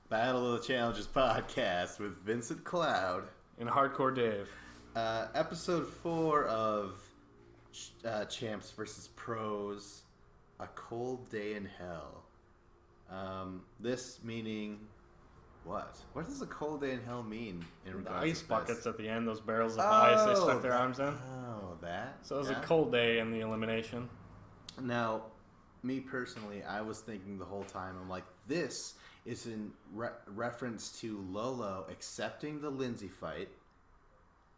Battle of the Challenges podcast with Vincent Cloud. And Hardcore Dave. Episode 4 of Champs versus Pros, A Cold Day in Hell. This meaning what? What does a cold day in hell mean in The regards ice to buckets this? at the end, those barrels of ice they stuck their arms in. Oh, that? So it was yeah. a cold day in the elimination. Now, me personally, I was thinking the whole time, I'm like, this is in reference to Lolo accepting the Lindsay fight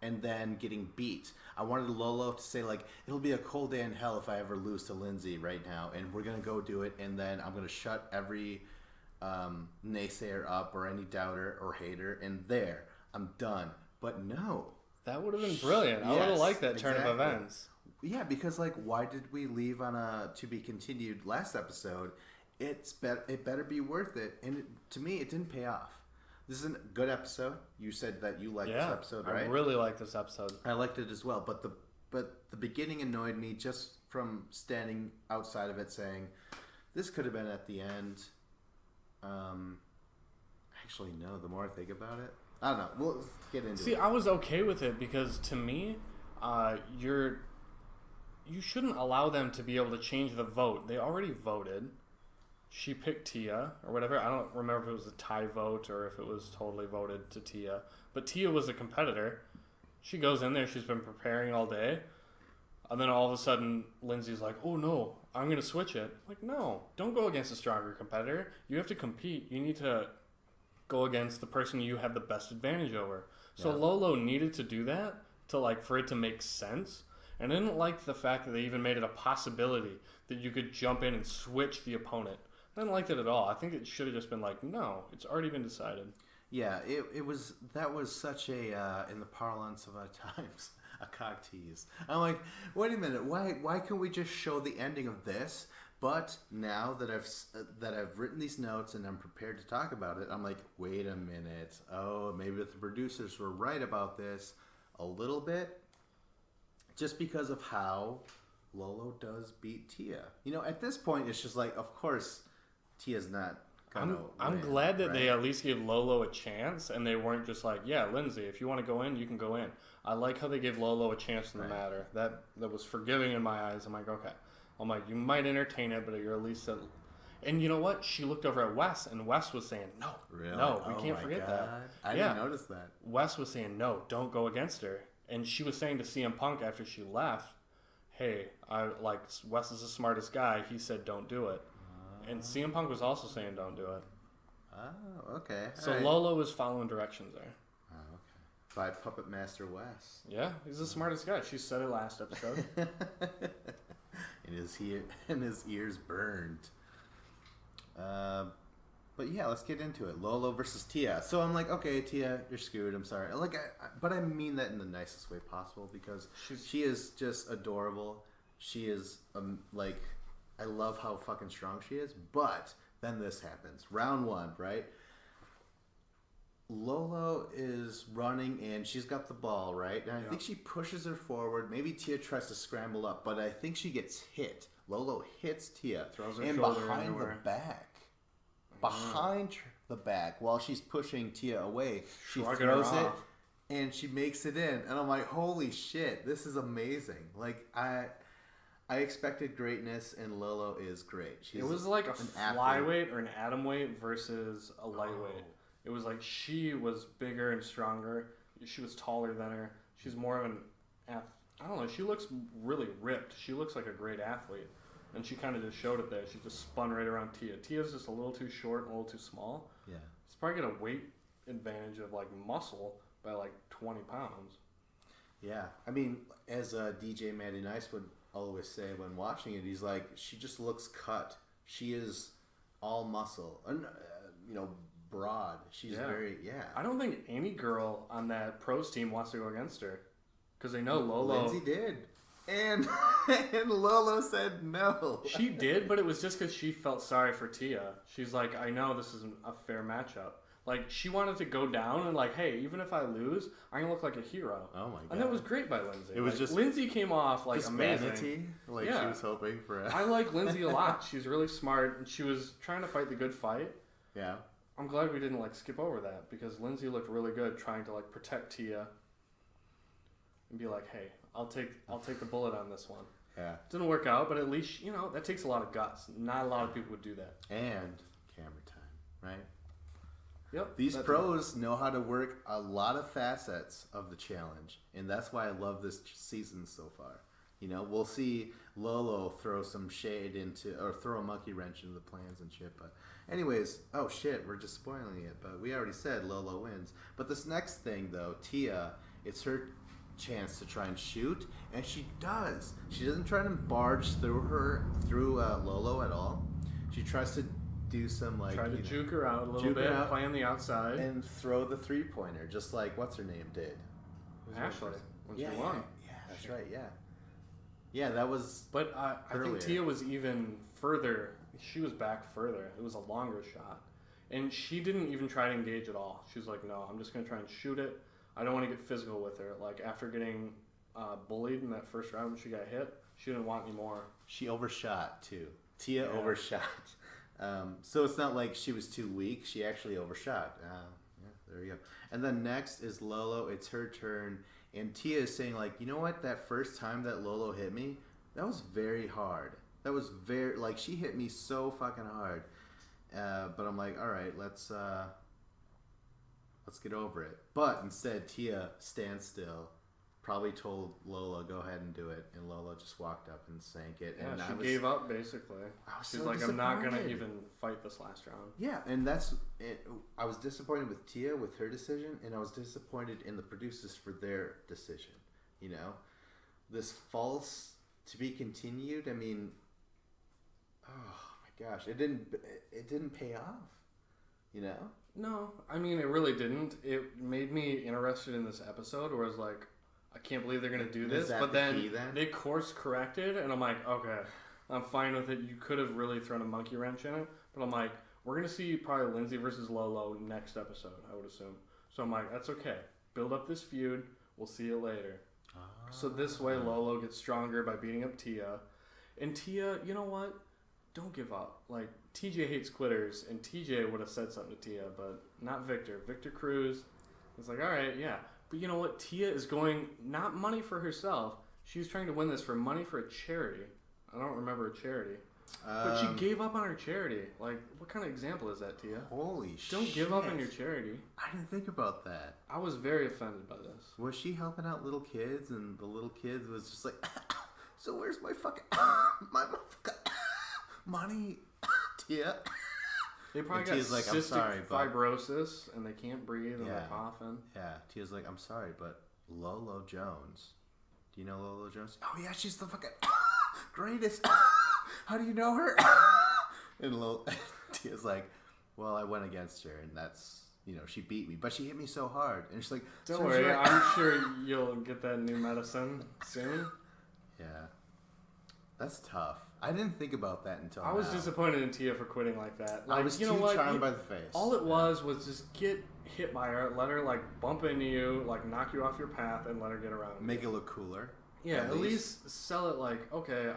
and then getting beat. I wanted Lolo to say, like, it'll be a cold day in hell if I ever lose to Lindsay right now, and we're going to go do it, and then I'm going to shut every naysayer up or any doubter or hater, and there, I'm done. But no. That would have been brilliant. I would have liked that turn of events. Yeah, because, like, why did we leave on a to be continued last episode? It better be worth it. And to me, it didn't pay off. This is a good episode. You said that you liked this episode, right? I really liked this episode. I liked it as well. But the beginning annoyed me just from standing outside of it saying, this could have been at the end. Actually, no. The more I think about it, I don't know. We'll get into it. See, I was okay with it because to me, you shouldn't allow them to be able to change the vote. They already voted. She picked Tia or whatever. I don't remember if it was a tie vote or if it was totally voted to Tia. But Tia was a competitor. She goes in there. She's been preparing all day. And then all of a sudden, Lindsay's like, oh, no, I'm going to switch it. Like, no, don't go against a stronger competitor. You have to compete. You need to go against the person you have the best advantage over. So Lolo needed to do that for it to make sense. And I didn't like the fact that they even made it a possibility that you could jump in and switch the opponent. I didn't like that at all. I think it should have just been like, no, it's already been decided. Yeah, that was such a, in the parlance of our times, a cock tease. I'm like, wait a minute, why can't we just show the ending of this? But now that I've written these notes and I'm prepared to talk about it, I'm like, wait a minute. Oh, maybe the producers were right about this a little bit. Just because of how Lolo does beat Tia. You know, at this point, it's just like, of course, Tia's not going to I'm glad that they at least gave Lolo a chance, and they weren't just like, yeah, Lindsay, if you want to go in, you can go in. I like how they gave Lolo a chance in the matter. That was forgiving in my eyes. I'm like, okay. I'm like, you might entertain it, but you're at least at... And you know what? She looked over at Wes, and Wes was saying, no, really? No, we can't forget that. I didn't notice that. Wes was saying, no, don't go against her. And she was saying to CM Punk after she left, hey, Wes is the smartest guy. He said don't do it. And CM Punk was also saying don't do it. Oh, okay. So Lolo was following directions there. Oh, okay. By Puppet Master Wes. Yeah, he's the smartest guy. She said it last episode. and his ears burned. But yeah, let's get into it. Lolo versus Tia. So I'm like, okay, Tia, you're screwed. I'm sorry. But I mean that in the nicest way possible because she is just adorable. She is I love how fucking strong she is. But then this happens. Round 1, right? Lolo is running and she's got the ball, right? And I think she pushes her forward. Maybe Tia tries to scramble up, but I think she gets hit. Lolo hits Tia. Throws her and shoulder behind into the her. back. Behind the back, while she's pushing Tia away, she Shrugging throws her it off. and she makes it in. And I'm like, holy shit, this is amazing. Like, I expected greatness, and Lolo is great. It was like a athlete. flyweight or an atom weight versus a lightweight. It was like she was bigger and stronger. She was taller than her. She's more of an I don't know. She looks really ripped. She looks like a great athlete. And she kind of just showed it there. She just spun right around Tia. Tia's just a little too short and a little too small. Yeah. She's probably got a weight advantage of muscle by 20 pounds. Yeah. I mean, as DJ Matty Nice would always say when watching it, he's like, she just looks cut. She is all muscle. And, broad. She's very, I don't think any girl on that pros team wants to go against her. Because they know Lolo... Lindsay did. And Lolo said no. She did, but it was just because she felt sorry for Tia. She's like, I know this isn't a fair matchup. She wanted to go down and hey, even if I lose, I'm going to look like a hero. Oh, my God. And that was great by Lindsay. It was just... Lindsay came off, just amazing. Vanity? She was hoping for I like Lindsay a lot. She's really smart, and she was trying to fight the good fight. Yeah. I'm glad we didn't like skip over that because Lindsay looked really good trying to like protect Tia and be like, hey, I'll take the bullet on this one. Yeah. Didn't work out, but at least that takes a lot of guts. Not a lot of people would do that. And camera time, right? Yep. These pros know how to work a lot of facets of the challenge, and that's why I love this season so far. We'll see Lolo throw some shade or throw a monkey wrench into the plans and shit. But anyways, oh shit, we're just spoiling it. But we already said Lolo wins. But this next thing though, Tia, it's her chance to try and shoot, and she does. She doesn't try to barge through Lolo at all. She tries to do some try to juke her out a little bit, play on the outside, and throw the 3-pointer, just like what's her name did. Ashley when she won. Yeah, that's right. Yeah. Yeah, that was. But I think Tia was even further. She was back further. It was a longer shot. And she didn't even try to engage at all. She was like, no, I'm just going to try and shoot it. I don't want to get physical with her. Like, after getting bullied in that first round when she got hit, she didn't want any more. She overshot, too. Tia overshot. So it's not like she was too weak. She actually overshot. Yeah, there you go. And then next is Lolo. It's her turn. And Tia is saying, like, you know what? That first time that Lolo hit me, that was very hard. That was she hit me so fucking hard. But I'm like, all right, let's get over it. But instead, Tia stands still, probably told Lola, go ahead and do it. And Lola just walked up and sank it. Yeah, and she gave up, basically. She's like, I'm not going to even fight this last round. Yeah, and that's it. I was disappointed with Tia, with her decision, and I was disappointed in the producers for their decision. This false to be continued, I mean, oh my gosh, it didn't pay off, No, I mean, it really didn't. It made me interested in this episode where I was like, I can't believe they're going to do this. But then they course corrected, and I'm like, okay, I'm fine with it. You could have really thrown a monkey wrench in it. But I'm like, we're going to see probably Lindsay versus Lolo next episode, I would assume. So I'm like, that's okay. Build up this feud. We'll see it later. So this way, Lolo gets stronger by beating up Tia. And Tia, you know what? Don't give up. Like, TJ hates quitters, and TJ would have said something to Tia, but not Victor. Victor Cruz is like, all right, yeah. But you know what? Tia is going, not money for herself. She's trying to win this for money for a charity. I don't remember a charity. But she gave up on her charity. Like, what kind of example is that, Tia? Holy shit. Don't give up on your charity. I didn't think about that. I was very offended by this. Was she helping out little kids, and the little kids was just like, so where's my fucking, my motherfucking money, Tia? They probably got Tia's like, cystic I'm sorry, fibrosis, and they can't breathe, and they're coughing. Yeah, Tia's like, I'm sorry, but Lolo Jones. Do you know Lolo Jones? Oh, yeah, she's the fucking greatest. How do you know her? And Tia's like, well, I went against her, and that's, she beat me. But she hit me so hard. And she's like, don't worry, I'm sure you'll get that new medicine soon. Yeah. That's tough. I didn't think about that until I was disappointed in Tia for quitting like that. Like, I was too charmed by the face. All it was just get hit by her, let her, like, bump into you, like, knock you off your path, and let her get around. Make it look cooler. Yeah, at least sell it like, okay,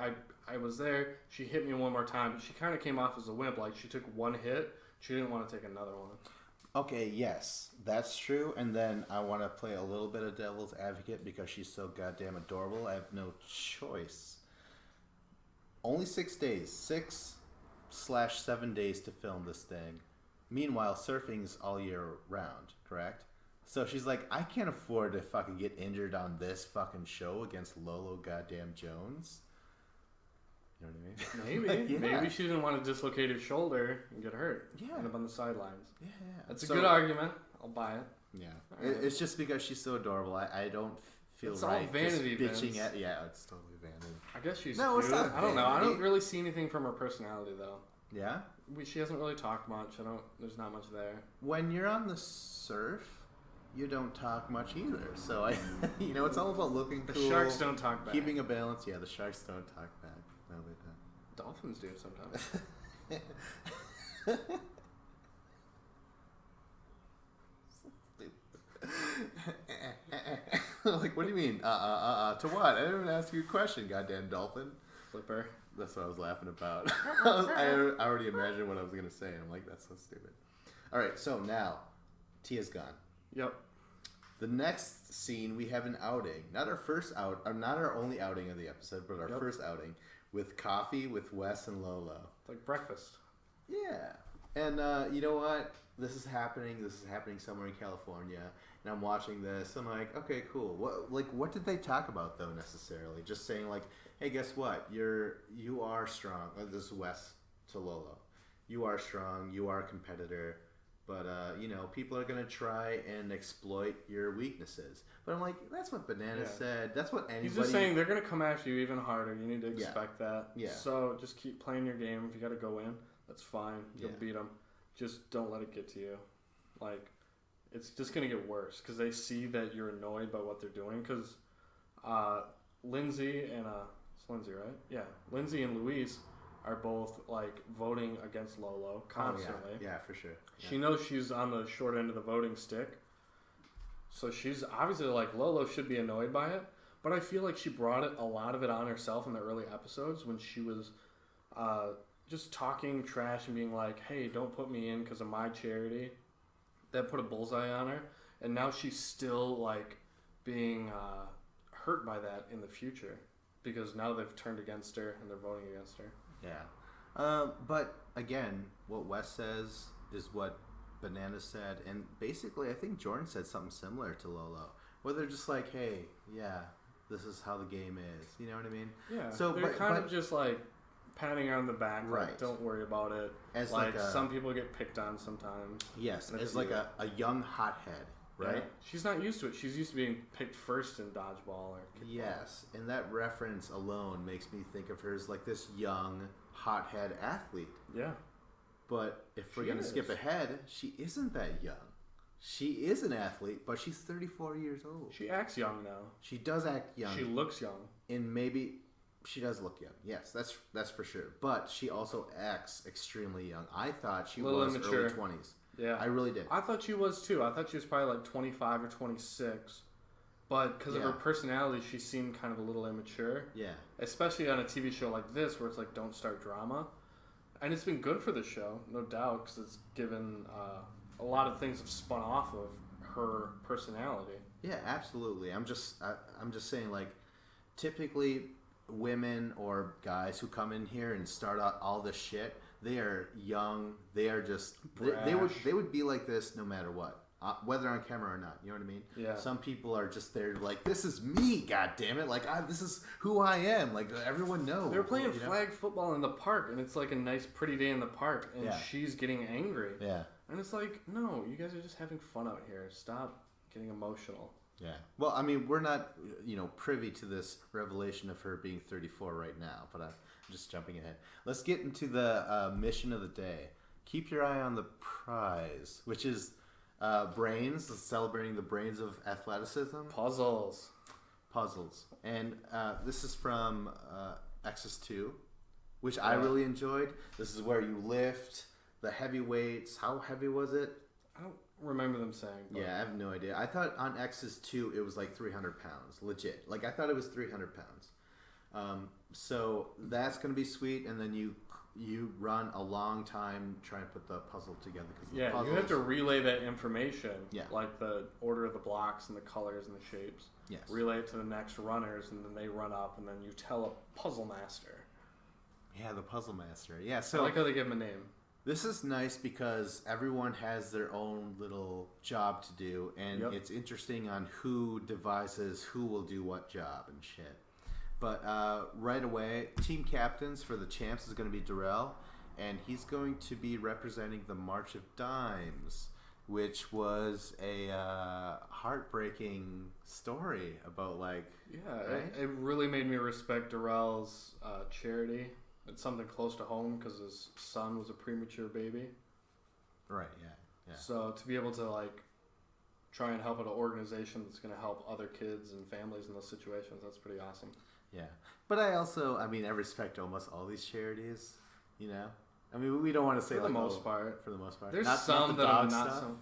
I was there, she hit me one more time. She kind of came off as a wimp. Like, she took one hit, she didn't want to take another one. Okay, yes, that's true. And then I want to play a little bit of devil's advocate because she's so goddamn adorable. I have no choice. Only 6 days. 6/7 days to film this thing. Meanwhile, surfing's all year round, correct? So she's like, I can't afford to fucking get injured on this fucking show against Lolo goddamn Jones. You know what I mean? Maybe. Like, yeah. Maybe she didn't want to dislocate her shoulder and get hurt. Yeah. End up on the sidelines. Yeah. That's a good argument. I'll buy it. Yeah. Right. It's just because she's so adorable. I don't feel it's right all vanity, just bitching Vince. at. Yeah, it's totally vanity. I guess she's No, cute. it's not I don't know. I vanity. don't really see anything from her personality, though. Yeah? She hasn't really talked much. There's not much there. When you're on the surf, you don't talk much either. So, it's all about looking The cool. sharks don't talk back. Keeping a balance. Yeah, the sharks don't talk back. No, they don't. Dolphins do sometimes. Like, what do you mean? To what? I didn't even ask you a question, goddamn dolphin. Flipper. That's what I was laughing about. I already imagined what I was going to say. I'm like, that's so stupid. All right, so now Tia's gone. Yep. The next scene, we have an outing. Not our only outing of the episode, but our first outing with coffee with Wes and Lolo. It's like breakfast. Yeah. And you know what? This is happening somewhere in California. And I'm watching this. I'm like, okay, cool. What did they talk about though necessarily? Just saying like, hey, guess what? You are strong. This is Wes to Lolo. You are strong. You are a competitor. But people are gonna try and exploit your weaknesses. But I'm like, that's what Banana said. That's what anybody. He's just saying they're gonna come after you even harder. You need to expect that. Yeah. So just keep playing your game. If you got to go in, that's fine. You'll beat them. Just don't let it get to you. Like, it's just gonna get worse because they see that you're annoyed by what they're doing. Because Lindsay and it's Lindsay, right? Yeah, Lindsay and Louise are both like voting against Lolo constantly. Yeah, for sure. Yeah. She knows she's on the short end of the voting stick. So she's obviously like, Lolo should be annoyed by it. But I feel like she brought a lot of it on herself in the early episodes when she was just talking trash and being like, hey, don't put me in because of my charity. That put a bullseye on her. And now she's still like being hurt by that in the future. Because now they've turned against her and they're voting against her. Yeah. But again, what Wes says is what Banana said. And basically, I think Jordan said something similar to Lolo. Where they're just like, hey, yeah, this is how the game is. You know what I mean? Yeah. So they're kind of just like patting her on the back. Right. Like, don't worry about it. As like some people get picked on sometimes. Yes. As like a young hothead. Right? Yeah. She's not used to it. She's used to being picked first in dodgeball or kickball. Yes, and that reference alone makes me think of her as like this young, hothead athlete. Yeah. But if we're going to skip ahead, she isn't that young. She is an athlete, but she's 34 years old. She acts young now. She does act young. She looks young. And maybe she does look young. Yes, that's for sure. But she also acts extremely young. I thought she was immature. Early 20s. Yeah. I really did. I thought she was too. I thought she was probably like 25 or 26. But because of her personality, she seemed kind of a little immature. Yeah. Especially on a TV show like this where it's like, don't start drama. And it's been good for the show, no doubt, because it's given a lot of things have spun off of her personality. Yeah, absolutely. I'm just saying, like, typically women or guys who come in here and start out all this shit, they are young. They are just they would be like this no matter what, whether on camera or not. You know what I mean? Yeah. Some people are just there like, this is me, god damn it! Like this is who I am. Like everyone knows. They're playing flag football in the park, and it's like a nice, pretty day in the park, and she's getting angry. Yeah. And it's like, no, you guys are just having fun out here. Stop getting emotional. Yeah. Well, I mean, we're not, privy to this revelation of her being 34 right now, but I'm just jumping ahead. Let's get into the mission of the day. Keep your eye on the prize, which is brains, celebrating the brains of athleticism. Puzzles. And this is from Exodus 2, which I really enjoyed. This is where you lift the heavy weights. How heavy was it? I don't remember them saying. But. Yeah, I have no idea. I thought on Exodus 2 it was like 300 pounds, legit. Like I thought it was 300 pounds. So that's gonna be sweet, and then you run a long time trying to put the puzzle together. You have to relay that information. Yeah. Like the order of the blocks and the colors and the shapes. Yes. Relay it to the next runners, and then they run up, and then you tell a puzzle master. Yeah, the puzzle master. Yeah. So I like how they give him a name. This is nice because everyone has their own little job to do, and it's interesting on who devises who will do what job and shit. But right away, team captains for the champs is going to be Darrell, and he's going to be representing the March of Dimes, which was a heartbreaking story about right? It really made me respect Darrell's charity. It's something close to home because his son was a premature baby. Right, yeah. So to be able to try and help an organization that's going to help other kids and families in those situations, that's pretty awesome. Yeah. But I respect almost all these charities, I mean, we don't want to say for the most part. There's some that are not some.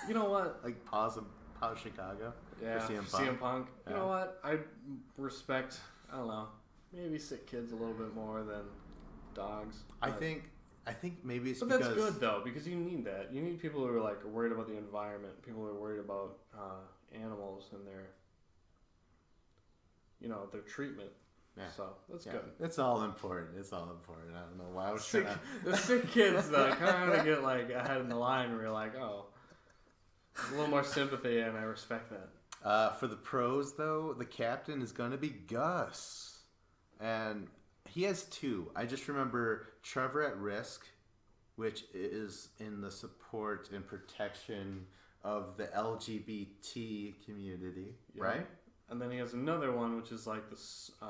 You know what? Like Paws Chicago. Yeah, CM Punk. You know what? I respect, I don't know, maybe sick kids a little bit more than dogs. I think I think maybe it's But because that's good though, because you need that. You need people who are like worried about the environment, people who are worried about animals and their, their treatment. Yeah. So that's yeah, good. it's all important. It's all important. I don't know why I was Sick, trying to... the sick kids though kind of get like ahead in the line where you're like, oh, there's a little more sympathy, and I respect that. For the pros, though, the captain is going to be Gus. And he has two. I just remember Trevor at Risk, which is in the support and protection of the LGBT community, Yeah. right? And then he has another one, which is like the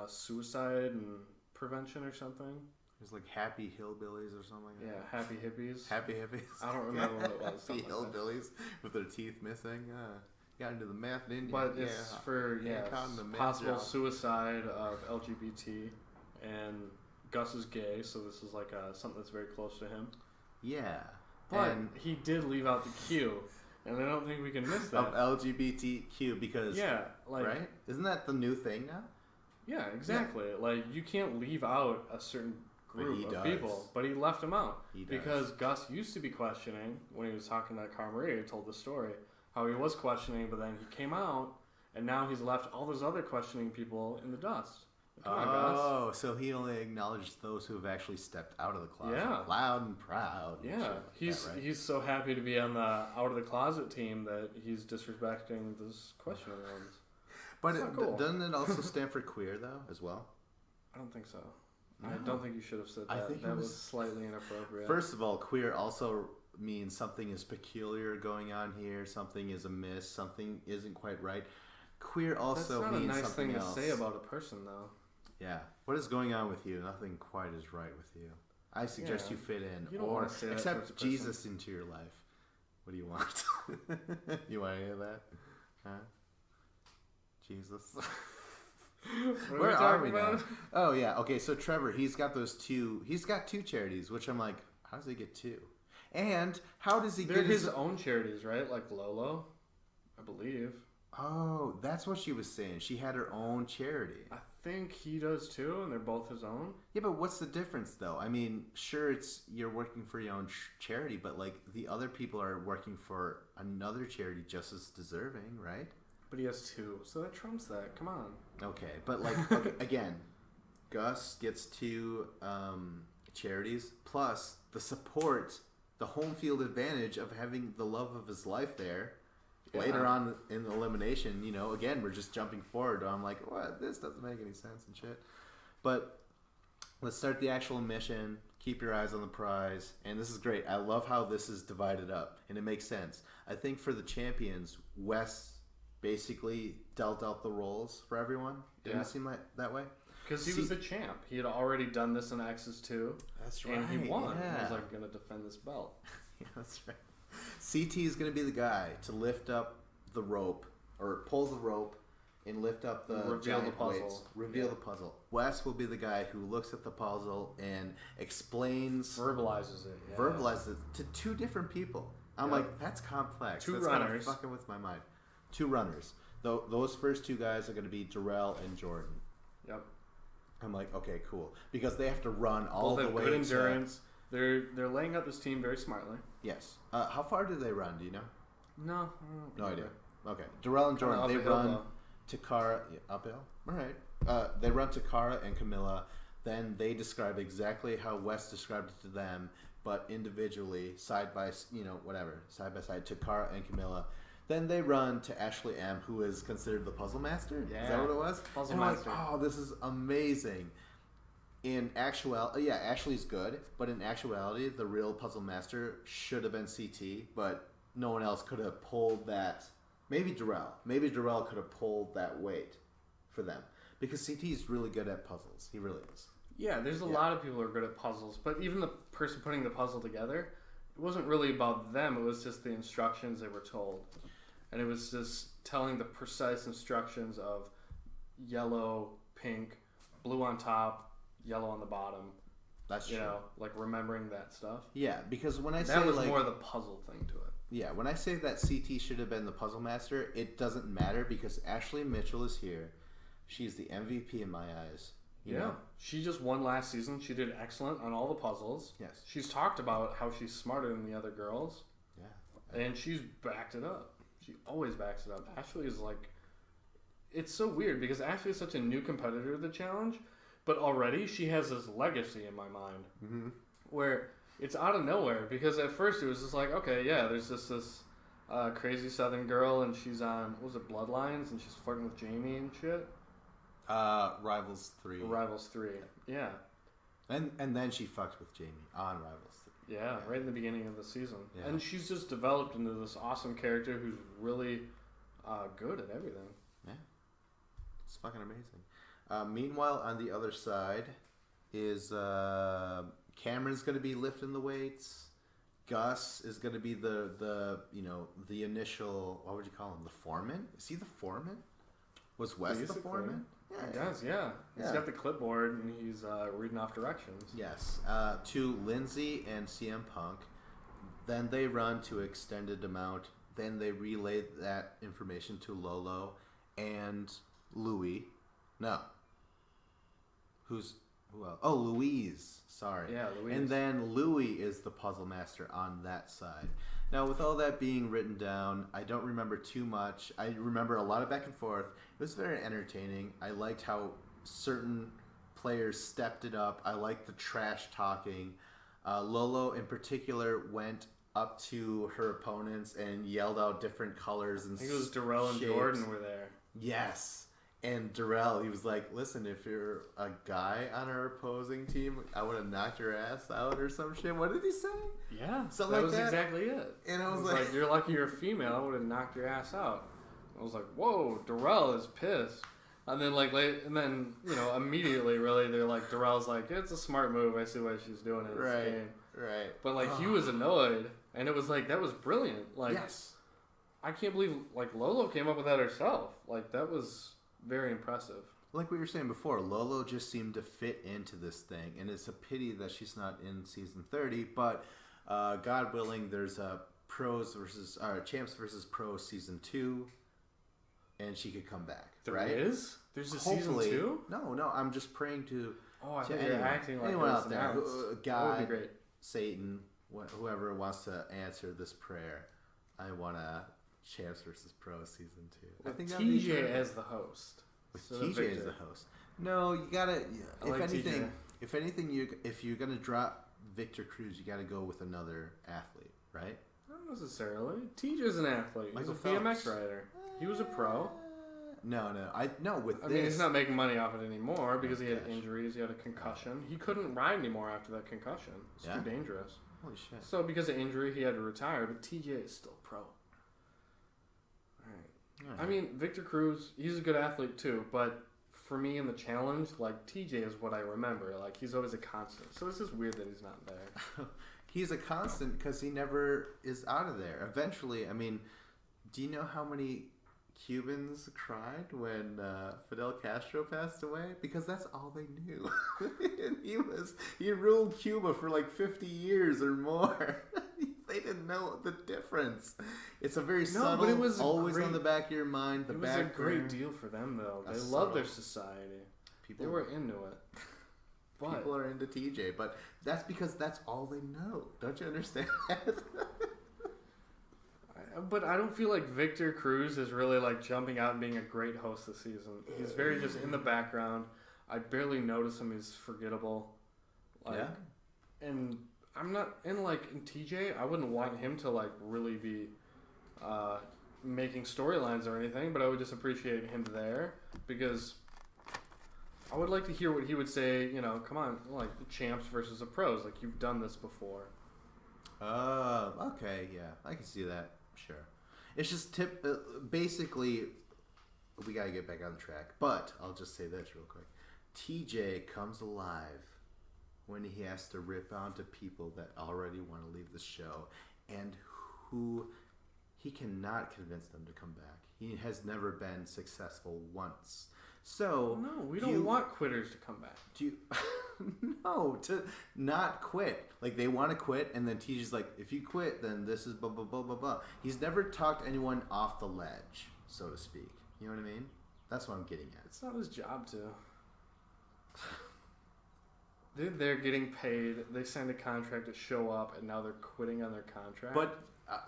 suicide and prevention or something. There's like Happy Hillbillies or something like Yeah, that. Happy Hippies. Happy Hippies. I don't remember what it was. Happy something like that. Hillbillies with their teeth missing. Got into the meth, didn't you? But it's for caught in the meth possible job. suicide of LGBT, and Gus is gay, so this is like something that's very close to him. Yeah. But and he did leave out the Q, and I don't think we can miss that. of LGBTQ because right? Isn't that the new thing now? Yeah, exactly. Yeah. Like you can't leave out a certain group of people, but he left them out because Gus used to be questioning when he was talking to Cara Maria. He told the story how he was questioning, but then he came out, and now he's left all those other questioning people in the dust. Come on, Gus. So he only acknowledged those who have actually stepped out of the closet, Yeah. loud and proud. Yeah, and shit like he's that, right? he's so happy to be on the out of the closet team that he's disrespecting those questioning ones. But cool. Doesn't it also stand for queer though, as well? I don't think so. No. I don't think you should have said that. I think that was slightly inappropriate. First of all, queer also means something is peculiar going on here, something is amiss, something isn't quite right. Queer also That's not means a nice something thing else. to say about a person, though. Yeah. What is going on with you? Nothing quite is right with you. I suggest you fit in, You don't or wanna say that towards a accept person. Jesus into your life. What do you want? You want any of that? Huh? Jesus. What Where are we talking now? about? Oh yeah. Okay. So Trevor, he's got two charities, which I'm like, how does he get two? And how does he They're get his own charities, right? Like Lolo, I believe. Oh, that's what she was saying. She had her own charity. I think he does too, and they're both his own. Yeah, but what's the difference though? I mean, sure, you're working for your own charity, but like the other people are working for another charity just as deserving, right? But he has two, so that trumps that. Come on. Okay, but like okay, again, Gus gets two charities plus the support, the home field advantage of having the love of his life there. Yeah. Later on in the elimination, again, we're just jumping forward. I'm like, what? This doesn't make any sense and shit. But let's start the actual mission. Keep your eyes on the prize. And this is great. I love how this is divided up. And it makes sense. I think for the champions, Wes basically dealt out the roles for everyone. Didn't it seem like that way? Because he was the champ. He had already done this in Axis 2. That's right. And he won. Yeah. He was like, going to defend this belt. Yeah, that's right. CT is going to be the guy to lift up the rope or pull the rope and lift up the Reveal the puzzle. weights. Reveal the puzzle. Wes will be the guy who looks at the puzzle and explains, Verbalizes it. Yeah. verbalizes it to two different people. I'm like, that's complex. Two that's runners. Kind of fucking with my mind. Two runners. Those first two guys are going to be Darrell and Jordan. Yep. I'm like, okay, cool, because they have to run all Both the have way. good endurance. They're laying out this team very smartly. Yes. How far do they run? Do you know? No. No idea. Okay. Darrell and Jordan, they run to Cara. Yeah, uphill? All right. They run to Cara and Camilla. Then they describe exactly how Wes described it to them, but individually, side by side to Cara and Camilla. Then they run to Ashley M., who is considered the puzzle master. Yeah. Is that what it was? Puzzle and master. I'm like, oh, this is amazing. In actuality, Ashley's good, but in actuality, the real puzzle master should have been CT, but no one else could have pulled that. Maybe Darrell. Maybe Darrell could have pulled that weight for them. Because CT is really good at puzzles. He really is. Yeah, there's a lot of people who are good at puzzles, but even the person putting the puzzle together, it wasn't really about them. It was just the instructions they were told. And it was just telling the precise instructions of yellow, pink, blue on top, yellow on the bottom. That's true. Like remembering that stuff. Yeah, because when I say that was like, more the puzzle thing to it. Yeah, when I say that CT should have been the puzzle master, it doesn't matter because Ashley Mitchell is here. She's the MVP in my eyes. Yeah. know? She just won last season. She did excellent on all the puzzles. Yes. She's talked about how she's smarter than the other girls. Yeah. And she's backed it up. She always backs it up. Ashley is like... It's so weird because Ashley is such a new competitor to the challenge, but already she has this legacy in my mind. Mm-hmm. Where it's out of nowhere because at first it was just like, okay, yeah, there's just this crazy Southern girl and she's on, what was it, Bloodlines, and she's flirting with Jamie and shit. Rivals 3. Rivals 3, yeah. And then she fucked with Jamie on Rivals 3. Yeah, right in the beginning of the season. Yeah. And she's just developed into this awesome character who's really good at everything. Yeah. It's fucking amazing. Meanwhile, on the other side is Cameron's going to be lifting the weights. Gus is going to be the initial, what would you call him? The foreman? Is he the foreman? Was Wes the Basically. foreman? He does, yeah. He's Yeah. got the clipboard and he's reading off directions. Yes. To Lindsay and CM Punk. Then they run to extended amount. Then they relay that information to Lolo and Louis. No. Who else? Oh, Louise. Sorry. Yeah, Louise. And then Louis is the puzzle master on that side. Now, with all that being written down, I don't remember too much. I remember a lot of back and forth. It was very entertaining. I liked how certain players stepped it up. I liked the trash talking. Lolo, in particular, went up to her opponents and yelled out different colors and I think it was Darrell and shapes. Jordan were there. Yes. And Darrell, he was like, listen, if you're a guy on our opposing team, I would have knocked your ass out or some shit. What did he say? Yeah, Something that like was that. exactly it. And I It was was like, you're lucky you're a female. I would have knocked your ass out. I was like, whoa, Darrell is pissed. And then immediately, really, they're like, Darrell's like, it's a smart move. I see why she's doing it in this game. Right. But like, he was annoyed, and it was like, that was brilliant. Like, yes. I can't believe like Lolo came up with that herself. Like, that was very impressive. Like we were saying before, Lolo just seemed to fit into this thing, and it's a pity that she's not in season 30. But God willing, there's a champs versus pros season 2, and she could come back. There right? is? There's a Hopefully. season 2? No. I'm just praying to Oh, I to thought you were acting like anyone it was out there, announced. That would God, be great. Satan, whoever wants to answer this prayer, I want a champs versus pros season 2. I think that'd be TJ great. as the host. With instead of TJ as Victor. the host. No, you gotta. I like TJ. If anything, if you're gonna drop Victor Cruz, you gotta go with another athlete, right? Not necessarily. TJ's an athlete. Michael He's a BMX Phelps. rider. He was a pro. No. With I this, mean, he's not making money off it anymore because he had gosh. injuries. He had a concussion. He couldn't ride anymore after that concussion. It's Yeah? too dangerous. Holy shit! So because of injury, he had to retire. But TJ is still pro. All right. Alright. I mean, Victor Cruz, he's a good athlete too. But for me in the challenge, like TJ is what I remember. Like he's always a constant. So it's just weird that he's not there. He's a constant because he never is out of there. Eventually, I mean, do you know how many Cubans cried when Fidel Castro passed away? Because that's all they knew. And he ruled Cuba for like 50 years or more. They didn't know the difference. It's a very subtle, but it was always on the back of your mind. The It was a back great burner. deal for them though. A They love their subtle- society. People They were into it. But People are into TJ, but that's because that's all they know. Don't you understand that? But I don't feel like Victor Cruz is really like jumping out and being a great host this season. He's very just in the background. I barely notice him. He's forgettable. Like, Yeah. And I'm not in TJ. I wouldn't want him to like really be making storylines or anything. But I would just appreciate him there because I would like to hear what he would say. You know, come on, like the champs versus the pros. Like you've done this before. Okay, yeah, I can see that. Sure. It's just basically, we gotta get back on track. But I'll just say this real quick. TJ comes alive when he has to rip onto people that already want to leave the show and who he cannot convince them to come back. He has never been successful once. So No, we don't want quitters to come back. do you no, to not quit. Like they want to quit, and then TJ's like, if you quit, then this is blah blah blah blah blah. He's never talked anyone off the ledge, so to speak. You know what I mean? That's what I'm getting at. It's not his job to. They're getting paid. They signed a contract to show up, and now they're quitting on their contract. But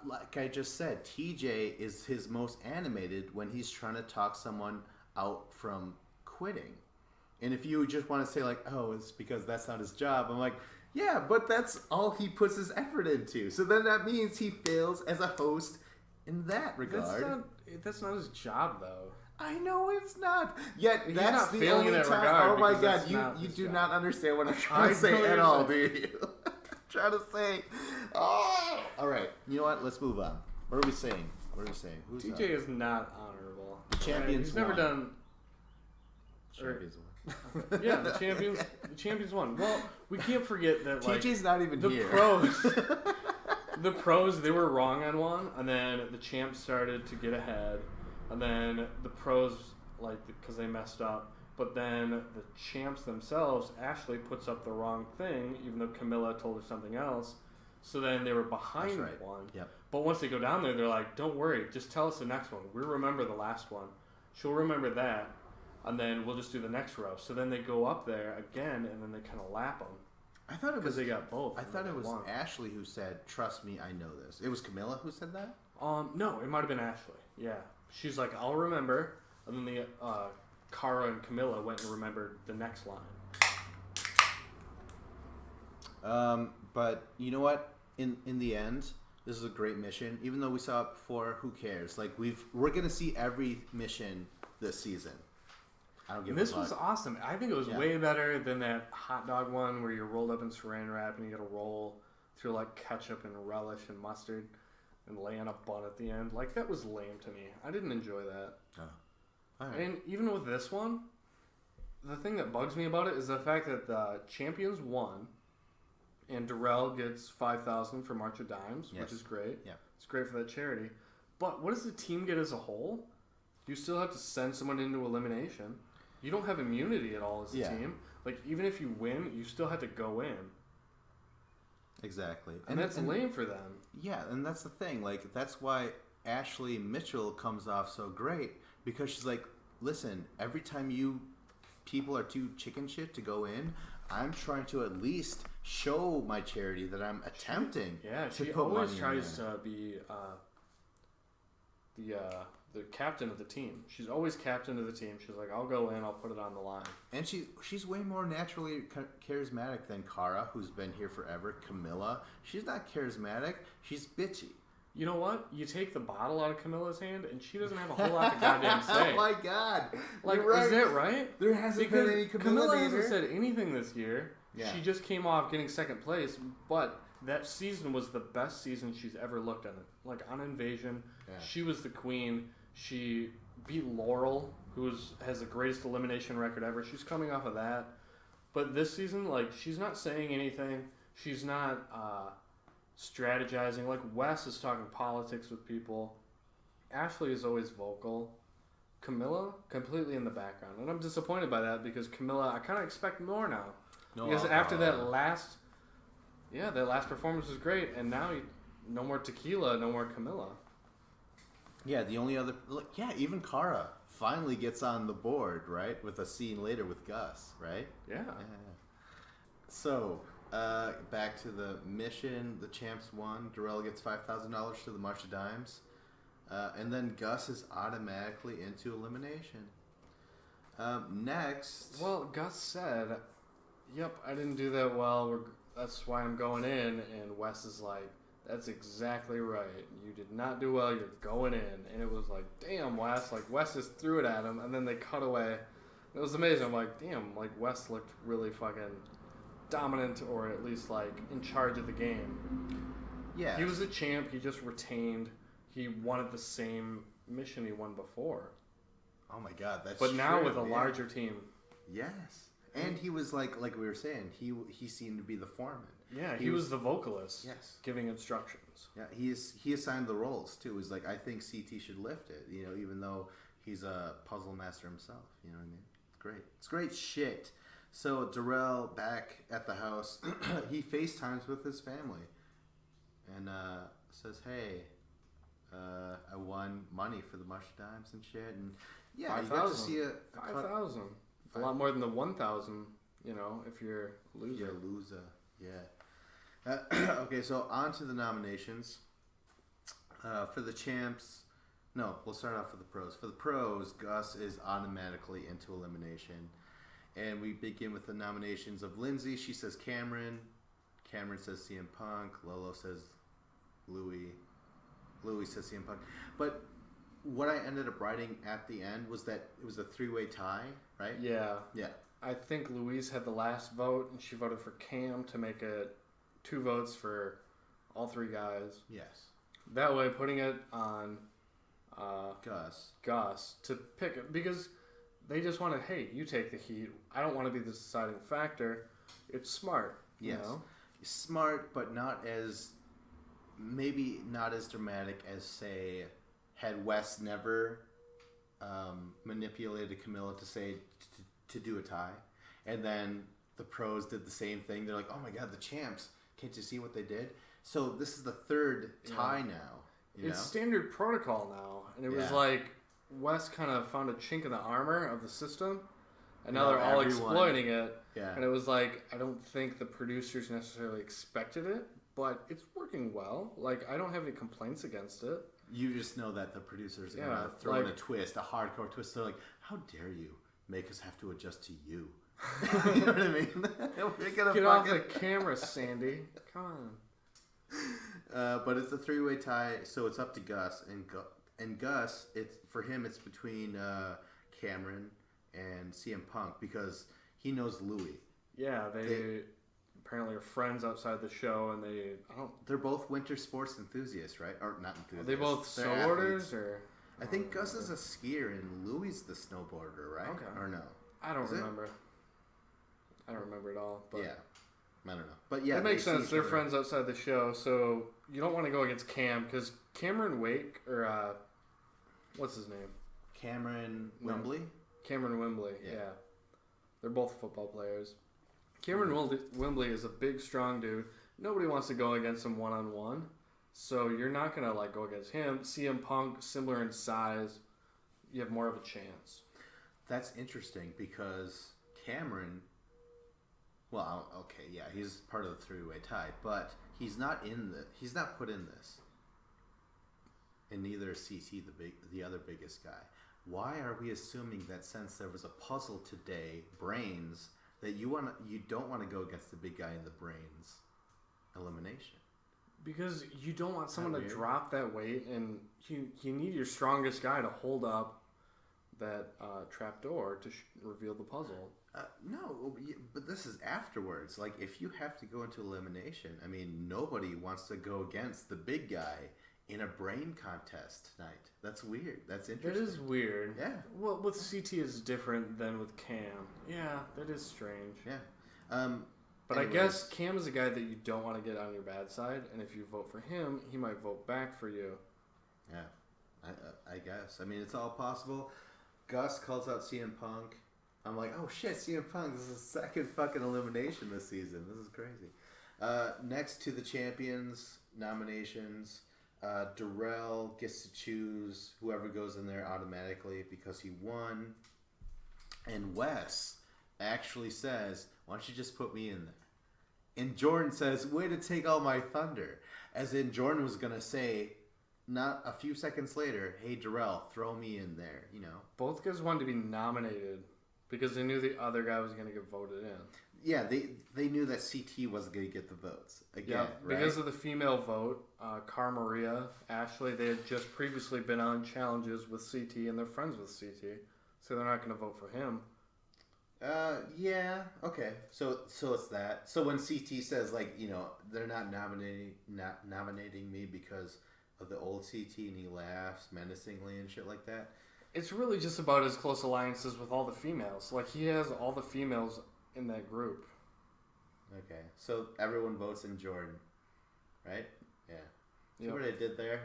like I just said, TJ is his most animated when he's trying to talk someone out from quitting. And if you just want to say like, oh, it's because that's not his job, I'm like, yeah, but that's all he puts his effort into. So then that means he fails as a host in that regard. That's not his job, though. I know it's not. Yet He's that's not the failing only in that time. regard Oh my because god, that's you not you his do job. not understand what I'm I trying to say know what at you're all, saying. do you? I'm trying to say. Oh, all right. You know what? Let's move on. What are we saying? Who's TJ is not honorable. Champions He's never won. done. Champions won. Yeah, the champions won. Well, we can't forget that like TJ's not even the here. pros. The pros, they were wrong on one, and then the champs started to get ahead, and then the pros, like, because they messed up, but then the champs themselves, Ashley puts up the wrong thing, even though Camilla told her something else, so then they were behind That's right. one. Yep. But once they go down there, they're like, don't worry, just tell us the next one. We'll remember the last one. She'll remember that, and then we'll just do the next row. So then they go up there again, and then they kind of lap them. I thought it Because was. they got both. I thought it was one. Ashley who said, "Trust me, I know this." It was Camilla who said that. No, it might have been Ashley. Yeah, she's like, I'll remember, and then the Cara and Camilla went and remembered the next line. But you know what? In the end, this is a great mission. Even though we saw it before, who cares? Like we're gonna see every mission this season. I don't give And this a fuck. was awesome. I think it was Yeah. way better than that hot dog one where you're rolled up in saran wrap and you got to roll through like ketchup and relish and mustard and lay on a bun at the end. Like that was lame to me. I didn't enjoy that. Oh. All right. And even with this one, the thing that bugs me about it is the fact that the champions won, and Darrell gets $5,000 for March of Dimes, Yes. which is great. Yeah. It's great for that charity. But what does the team get as a whole? You still have to send someone into elimination. You don't have immunity at all as a Yeah. team. Like even if you win, you still have to go in, Exactly. and that's lame for them. Yeah, and that's the thing. Like that's why Ashley Mitchell comes off so great because she's like, listen, every time you people are too chicken shit to go in, I'm trying to at least show my charity that I'm attempting. Yeah, to she put always money in tries there. to be the captain of the team. She's always captain of the team. She's like, I'll go in, I'll put it on the line. And she's way more naturally charismatic than Cara, who's been here forever. Camilla, she's not charismatic. She's bitchy. You know what? You take the bottle out of Camilla's hand, and she doesn't have a whole lot to goddamn say. Oh my god! Like, You're right. is that right? There hasn't Because been any Camilla hasn't either. said anything this year. Yeah. She just came off getting second place, but that season was the best season she's ever looked at. Like on Invasion, Yeah. she was the queen. She beat Laurel, who has the greatest elimination record ever. She's coming off of that. But this season, like, she's not saying anything. She's not strategizing. Like, Wes is talking politics with people. Ashley is always vocal. Camilla, completely in the background. And I'm disappointed by that because Camilla, I kind of expect more now. Because after that last performance was great, and now no more tequila, no more Camilla. Yeah, the only other... even Cara finally gets on the board, right? With a scene later with Gus, right? Yeah. Yeah. So, back to the mission. The champs won. Darrell gets $5,000 to the March of Dimes. And then Gus is automatically into elimination. Next... Well, Gus said, yep, I didn't do that well. That's why I'm going in. And Wes is like, that's exactly right. You did not do well. You're going in. And it was like, damn, Wes. Like, Wes just threw it at him. And then they cut away. It was amazing. I'm like, damn, like, Wes looked really fucking dominant, or at least, like, in charge of the game. Yeah. He was a champ. He just retained. He wanted the same mission he won before. Oh my god, that's But now true, with a yeah. larger team. Yes. And he was like we were saying, he seemed to be the foreman. Yeah, he was the vocalist. Yes. Giving instructions. Yeah, he assigned the roles too. He's like, I think CT should lift it, even though he's a puzzle master himself. You know what I mean? It's great. It's great shit. So Darrell back at the house, he FaceTimes with his family and says, "Hey, I won money for the March of Dimes and shit." And yeah, you got to see a 5,000. A lot more than the 1,000 You know, if you're a loser. You're a loser. Yeah. Okay, so on to the nominations. For the champs, no, we'll start off with the pros. For the pros, Gus is automatically into elimination. And we begin with the nominations of Lindsay. She says Cameron. Cameron says CM Punk. Lolo says Louis. Louis says CM Punk. But what I ended up writing at the end was that it was a 3-way tie, right? Yeah. Yeah. I think Louise had the last vote, and she voted for Cam to make it 2 votes for all 3 guys. Yes. That way, putting it on Gus to pick it, because they just wanted, hey, you take the heat. I don't want to be the deciding factor. It's smart. Yes. You know? Smart, but maybe not as dramatic as, say, had Wes never manipulated Camilla to say to do a tie, and then the pros did the same thing. They're like, oh my god, the champs, can't you see what they did? So this is the 3rd tie now. It's standard protocol now, and it was like Wes kind of found a chink in the armor of the system, and now they're all exploiting it. Yeah. And it was like, I don't think the producers necessarily expected it, but it's working well. Like, I don't have any complaints against it. You just know that the producers are gonna throw in a twist, a hardcore twist. They're like, how dare you make us have to adjust to you? You know what I mean? Get off the camera, Sandy. Come on. But it's a 3-way tie, so it's up to Gus. And Gus, for him, it's between Cameron and CM Punk because he knows Louis. Yeah, they apparently are friends outside the show, and they're both winter sports enthusiasts, right? Or not enthusiasts. Are they both snowboarders, or? I think Gus is a skier and Louis the snowboarder, right? Okay. Or no? I don't remember. I don't remember at all. But yeah. I don't know. But yeah, it makes sense. They're friends outside the show, so you don't want to go against Cam because Cameron Wake, or what's his name? Cameron Wembley? Cameron Wembley, yeah. They're both football players. Cameron Wembley is a big, strong dude. Nobody wants to go against him one-on-one, so you're not going to go against him. CM Punk, similar in size, you have more of a chance. That's interesting because Cameron... Well, okay, yeah, he's part of the 3-way tie, but he's not put in this. And neither is CT, the other biggest guy. Why are we assuming that since there was a puzzle today, brains, that you don't want to go against the big guy in the brains elimination? Because you don't want someone to drop that weight, and you need your strongest guy to hold up that trap door to reveal the puzzle. No, but this is afterwards. Like, if you have to go into elimination, I mean, nobody wants to go against the big guy in a brain contest tonight. That's weird. That's interesting. That is weird. Yeah. Well, with CT is different than with Cam. Yeah, that is strange. Yeah. But anyways. I guess Cam is a guy that you don't want to get on your bad side, and if you vote for him, he might vote back for you. Yeah, I guess. I mean, it's all possible. Gus calls out CM Punk. I'm like, oh shit, CM Punk, this is his 2nd fucking elimination this season. This is crazy. Next to the champions nominations, Darrell gets to choose whoever goes in there automatically because he won. And Wes actually says, why don't you just put me in there? And Jordan says, way to take all my thunder. As in Jordan was going to say, not a few seconds later, hey, Darrell, throw me in there, you know. Both guys wanted to be nominated because they knew the other guy was going to get voted in. Yeah, they knew that CT wasn't going to get the votes again, right? Because of the female vote, Cara Maria, Ashley, they had just previously been on challenges with CT, and they're friends with CT, so they're not going to vote for him. Yeah, okay. So it's that. So when CT says, they're not nominating me because of the old CT, and he laughs menacingly and shit like that. It's really just about his close alliances with all the females. Like, he has all the females in that group. Okay, so everyone votes in Jordan, right? Yeah. See what I did there?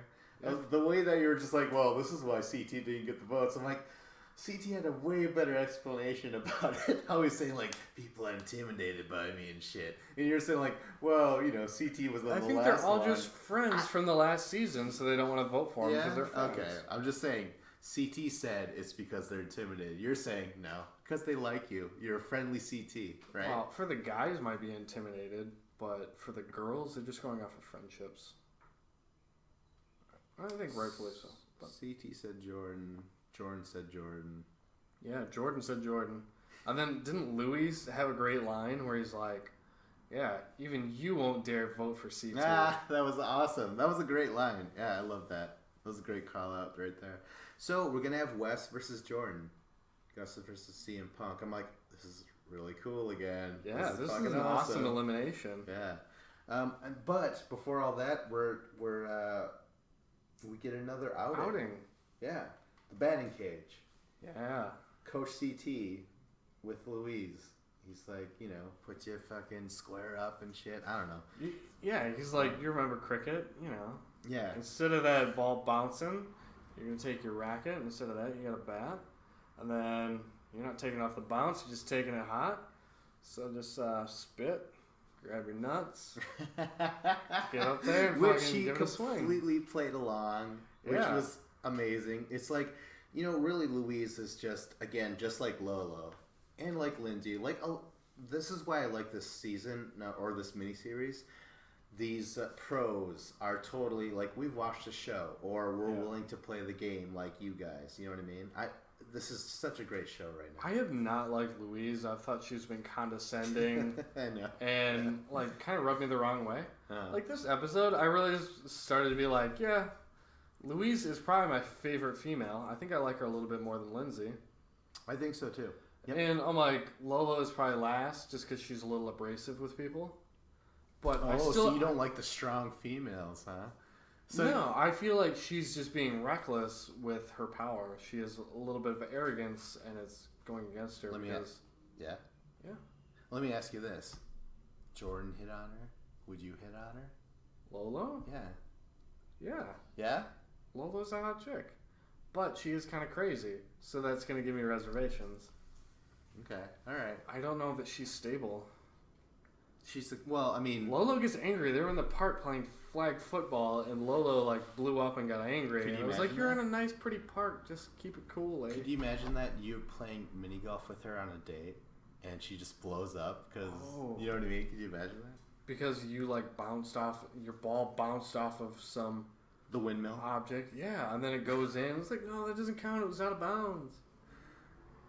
The way that you were just like, well, this is why CT didn't get the votes. I'm like, CT had a way better explanation about it. I was saying, people are intimidated by me and shit. And you're saying, well, CT was on the last one. I think they're all just friends from the last season, so they don't want to vote for him because they're friends. Okay, I'm just saying, CT said it's because they're intimidated. You're saying no, because they like you. You're a friendly CT, right? Well, for the guys might be intimidated, but for the girls, they're just going off of friendships. I think rightfully so. But. CT said Jordan. Jordan said Jordan. Yeah, Jordan said Jordan. And then didn't Louis have a great line where he's like, yeah, even you won't dare vote for CT. Ah, that was awesome. That was a great line. Yeah, I love that. That was a great call out right there. So we're going to have Wes versus Jordan. Gus versus CM Punk. I'm like, this is really cool again. Yeah, this is fucking an awesome elimination. Yeah. But before all that, we get another outing. Yeah. The batting cage. Yeah. Coach CT with Louise. He's like, put your fucking square up and shit. I don't know. Yeah, he's like, you remember cricket, Yeah. Instead of that ball bouncing, you're going to take your racket. Instead of that, you got a bat. And then you're not taking off the bounce, you're just taking it hot. So just spit, grab your nuts, get up there and which fucking he give it a swing. Completely played along, which was amazing. It's like, really Louise is just like Lolo and like Lindsay. This is why I like this season or this miniseries. These pros are totally like, we've watched the show or we're willing to play the game like you guys. You know what I mean? This is such a great show right now. I have not liked Louise. I thought she's been condescending I know. and kind of rubbed me the wrong way. Like this episode, I really just started to be like, yeah, Louise is probably my favorite female. I think I like her a little bit more than Lindsay. I think so too. Yep. And I'm like, Lola is probably last just because she's a little abrasive with people. But so you don't like the strong females, huh? So, no, I feel like she's just being reckless with her power. She has a little bit of arrogance, and it's going against her. Yeah. Let me ask you this: Jordan hit on her. Would you hit on her? Lolo? Yeah. Yeah. Yeah. Lolo's a hot chick, but she is kind of crazy, so that's going to give me reservations. Okay. All right. I don't know that she's stable. She's like, well, I mean, Lolo gets angry. They were in the park playing flag football, and Lolo blew up and got angry. And it was like, you're in a nice, pretty park. Just keep it cool, lady. Could you imagine that you playing mini golf with her on a date, and she just blows up because you know what I mean? Could you imagine that? Because you bounced off your ball, bounced off of the windmill object, yeah, and then it goes in. It's like, no, that doesn't count. It was out of bounds.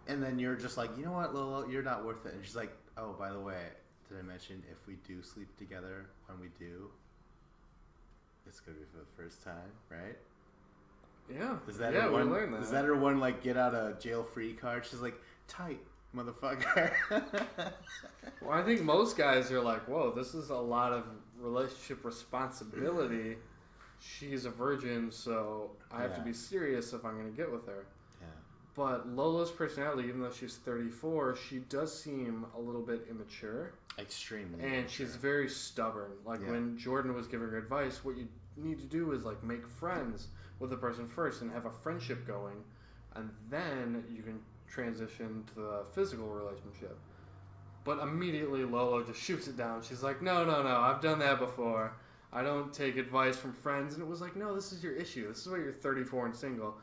And then you're just like, you know what, Lolo, you're not worth it. And she's like, oh, by the way, did I mention if we do sleep together, when we do, it's gonna be for the first time, right? Yeah. Is that we one? learned that. Is that her one get out of jail free card? She's like, tight, motherfucker. Well, I think most guys are like, whoa, this is a lot of relationship responsibility. She's a virgin, so I have to be serious if I'm gonna get with her. Yeah. But Lola's personality, even though she's 34, she does seem a little bit immature. Extremely. And immature. she's very stubborn. When Jordan was giving her advice, what you need to do is make friends with the person first and have a friendship going, and then you can transition to the physical relationship. But immediately Lolo just shoots it down. She's like, no, I've done that before. I don't take advice from friends. And it was like, no, this is your issue. This is why you're 34 and single.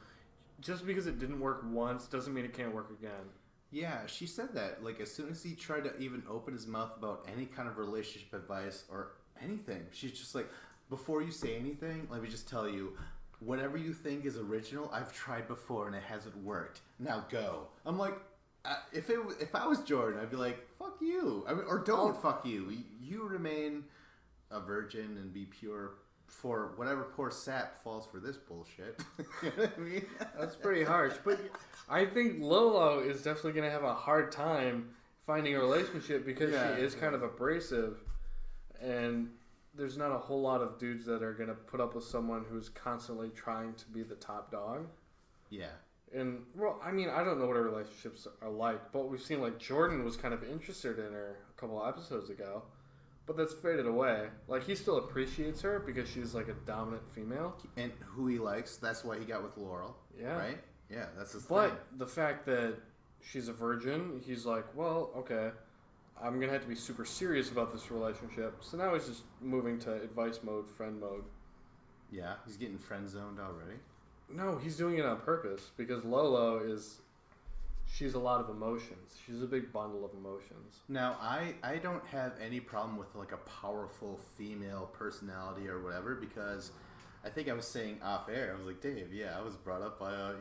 Just because it didn't work once doesn't mean it can't work again. Yeah, she said that. As soon as he tried to even open his mouth about any kind of relationship advice or anything, she's just like, before you say anything, let me just tell you, whatever you think is original, I've tried before and it hasn't worked. Now go. I'm like, if I was Jordan, I'd be like, fuck you. Or don't fuck you. You remain a virgin and be pure for whatever poor sap falls for this bullshit. You know what I mean? That's pretty harsh. But I think Lolo is definitely going to have a hard time finding a relationship because she is kind of abrasive. And there's not a whole lot of dudes that are going to put up with someone who's constantly trying to be the top dog. Yeah. And, I don't know what her relationships are like, but we've seen, Jordan was kind of interested in her a couple episodes ago. But that's faded away. He still appreciates her because she's, a dominant female. And who he likes, that's why he got with Laurel. Yeah. Right? Yeah, that's his thing. But the fact that she's a virgin, he's like, well, okay, I'm going to have to be super serious about this relationship. So now he's just moving to advice mode, friend mode. Yeah, he's getting friend zoned already. No, he's doing it on purpose because Lolo is. She's a lot of emotions. She's a big bundle of emotions. Now, I don't have any problem with like a powerful female personality or whatever, because I think I was saying off air, I was like, Dave, yeah, I was brought up by a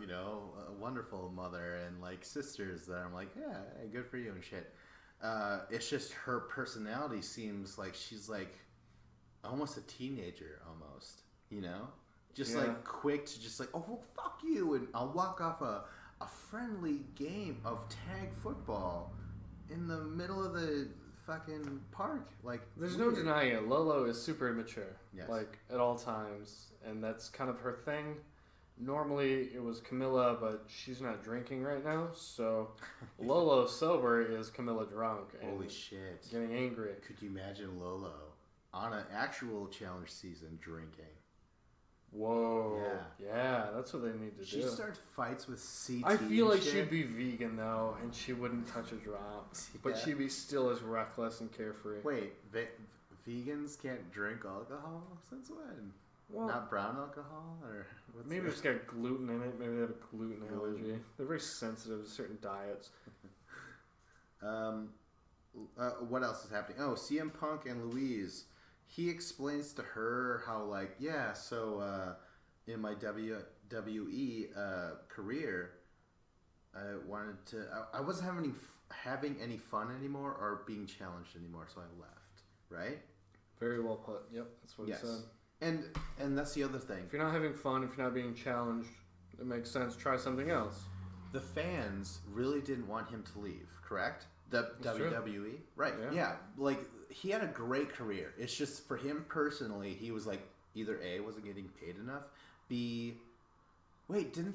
wonderful mother and like sisters that I'm like, yeah, hey, good for you and shit. It's just her personality seems like she's like almost a teenager almost, just like quick to just like, oh, well, fuck you, and I'll walk off a friendly game of tag football in the middle of the fucking park. Like, there's no denying it. Lolo is super immature, yes. like at all times, and that's kind of her thing. Normally it was Camilla, but she's not drinking right now, so Lolo sober is Camilla drunk. And holy shit! Getting angry. Could you imagine Lolo on an actual challenge season drinking? Whoa. Yeah, that's what they need to do. She starts fights with CT. I feel like shit. she'd be vegan, though, and she wouldn't touch a drop. But she'd be still as reckless and carefree. Wait, vegans can't drink alcohol? Since when? Well, not brown alcohol? Or maybe it's got gluten in it. Maybe they have a gluten allergy. They're very sensitive to certain diets. What else is happening? Oh, CM Punk and Louise. He explains to her how, like, yeah, so in my WWE career, I wasn't having any fun anymore or being challenged anymore, so I left, right? Very well put. Yep, that's what he said. And that's the other thing. If you're not having fun, if you're not being challenged, it makes sense. Try something else. The fans really didn't want him to leave, correct? The WWE, true. Right? Yeah, like he had a great career. It's just for him personally, he was like either A, wasn't getting paid enough, B, wait, didn't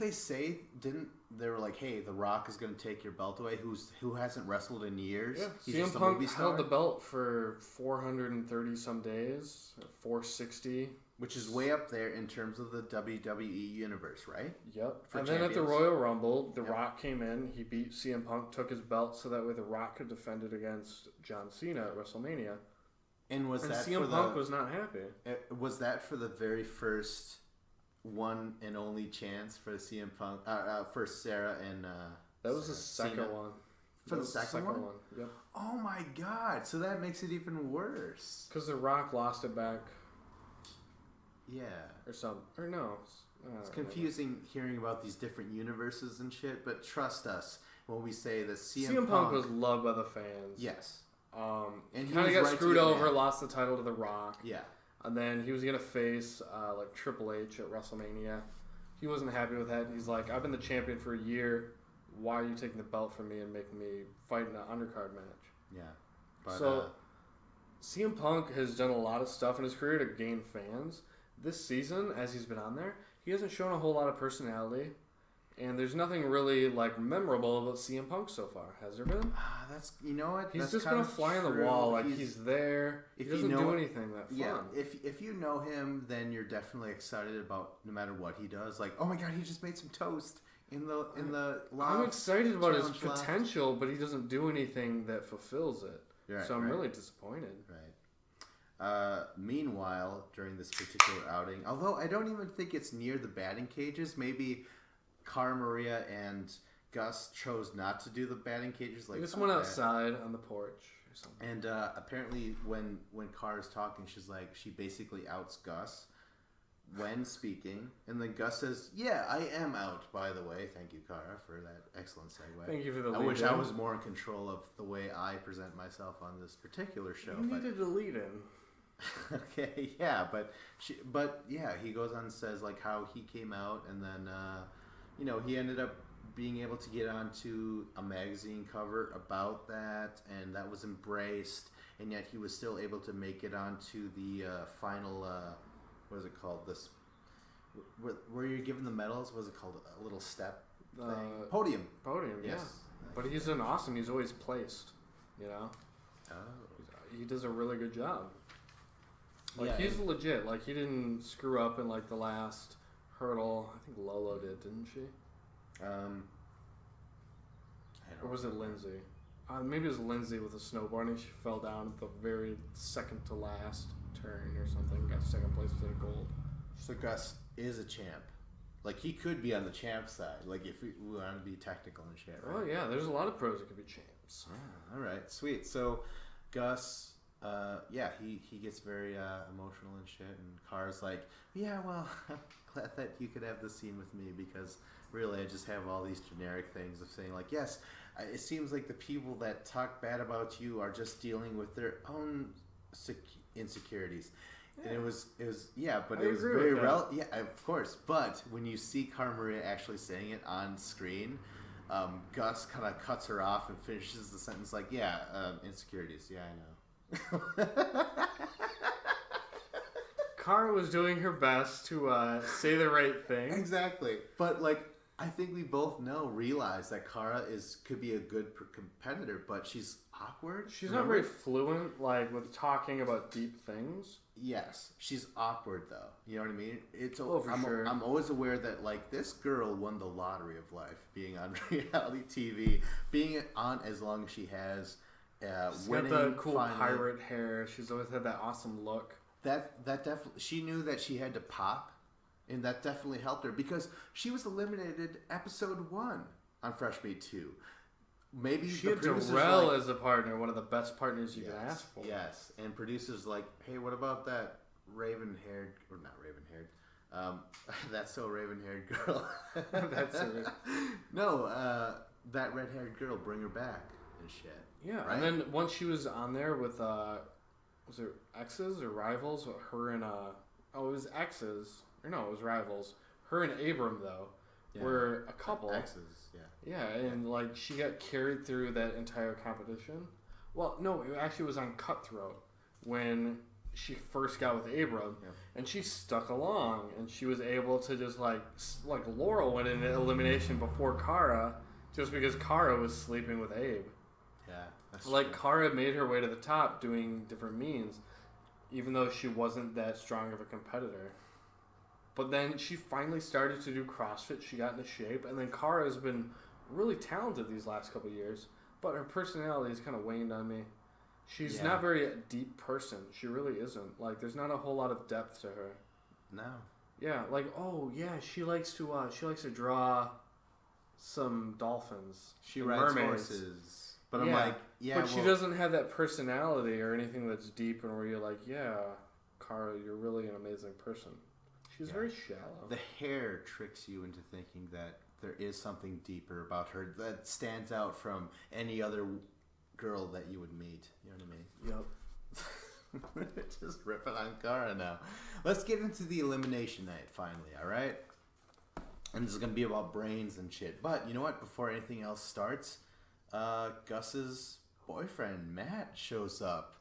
they were like, hey, The Rock is going to take your belt away? Who hasn't wrestled in years? Yeah, he's CM just a Punk movie star? held the belt for 430 some days, 460. Which is way up there in terms of the WWE universe, right? Yep. And then at the Royal Rumble, The Rock came in. He beat CM Punk, took his belt, so that way The Rock could defend it against John Cena at WrestleMania. And CM Punk was not happy. Was that for the very first one and only chance for CM Punk, for Sarah and that was the second Cena? one. For the second one? Yep. Oh my god! So that makes it even worse. Because The Rock lost it back. Yeah. Or no. It's confusing hearing about these different universes and shit, but trust us when we say that CM Punk was loved by the fans. Yes. And he kind of got screwed over, lost the title to The Rock. Yeah. And then he was going to face like Triple H at WrestleMania. He wasn't happy with that. He's like, I've been the champion for a year. Why are you taking the belt from me and making me fight in an undercard match? Yeah. But, so CM Punk has done a lot of stuff in his career to gain fans. This season, as he's been on there, he hasn't shown a whole lot of personality, and there's nothing really like memorable about CM Punk so far. Has there been? That's what he's that's just been a fly on the wall. Like he's there. He doesn't do anything that fun. Yeah, if you know him, then you're definitely excited about no matter what he does. Like, oh my god, he just made some toast in the. I'm excited about his potential, but he doesn't do anything that fulfills it. Right, so I'm really disappointed. Right. Meanwhile, during this particular outing, although I don't even think it's near the batting cages, maybe Cara Maria and Gus chose not to do the batting cages. Like, they just went outside on the porch or something. And apparently, when Cara's talking, she basically outs Gus when speaking, and then Gus says, "Yeah, I am out. By the way, thank you, Cara, for that excellent segue. Thank you for the lead. I wish I was more in control of the way I present myself on this particular show. You needed to lead in." Okay, yeah, but he goes on and says like how he came out, and then he ended up being able to get onto a magazine cover about that, and that was embraced, and yet he was still able to make it onto the final what is it called, this where you're given the medals, what is it called, a little step thing? Podium, yes. But he's an awesome, he's always placed, he does a really good job. Like, he's legit. Like, he didn't screw up in, like, the last hurdle. I think Lolo did, didn't she? Or was it Lindsay? Maybe it was Lindsay with a snowboard, and she fell down at the very second to last turn or something. Got second place with a gold. So Gus is a champ. Like, he could be on the champ side. Like, if we want to be technical and shit, right? Oh yeah, there's a lot of pros that could be champs. Yeah, all right, sweet. So, Gus, he gets very emotional and shit, and Kara's like, yeah, well, I'm glad that you could have this scene with me because really I just have all these generic things of saying like, yes, it seems like the people that talk bad about you are just dealing with their own insecurities. Yeah. And it was but I it was agree very with that. yeah, of course. But when you see Cara Maria actually saying it on screen, Gus kind of cuts her off and finishes the sentence like, yeah, insecurities. Yeah, I know. Kara was doing her best to say the right thing. Exactly. But like, I think we both realize that Kara could be a good competitor, but she's awkward. She's not very fluent, like with talking about deep things. Yes, she's awkward though. You know what I mean? Sure. I'm always aware that like this girl won the lottery of life, being on reality TV, being on as long as she has. She's winning, got the cool finally. pirate hair. She's always had that awesome look. That definitely, she knew that she had to pop, and that definitely helped her because she was eliminated episode 1 on Fresh Meat 2. Maybe She the had producers Darrell like, as a partner, one of the best partners you could ask for. yes, and producers like, hey, what about that raven-haired, or not raven-haired, that's so raven-haired girl. That's it. No, that red-haired girl, bring her back and shit. Yeah, right? and then once she was on there with, was it exes or rivals? Her and, it was exes. Or no, it was rivals. Her and Abram, though, were a couple. Exes, yeah. Yeah, and like she got carried through that entire competition. Well, no, it actually was on Cutthroat when she first got with Abram, and she stuck along, and she was able to just like Laurel went in elimination before Kara, just because Kara was sleeping with Abe. Yeah, that's Like true. Kara made her way to the top doing different means, even though she wasn't that strong of a competitor. But then she finally started to do CrossFit. She got into shape, and then Kara has been really talented these last couple of years. But her personality has kind of waned on me. She's not very a deep person. She really isn't. Like, there's not a whole lot of depth to her. No. Yeah, like she likes to draw some dolphins. She and rides mermaids. horses. But I'm like, But she doesn't have that personality or anything that's deep and where you're like, yeah, Kara, you're really an amazing person. She's very shallow. The hair tricks you into thinking that there is something deeper about her that stands out from any other girl that you would meet. You know what I mean? Yep. Just ripping on Kara now. Let's get into the elimination night finally, alright? And this is going to be about brains and shit. But you know what? Before anything else starts, Gus's boyfriend, Matt, shows up.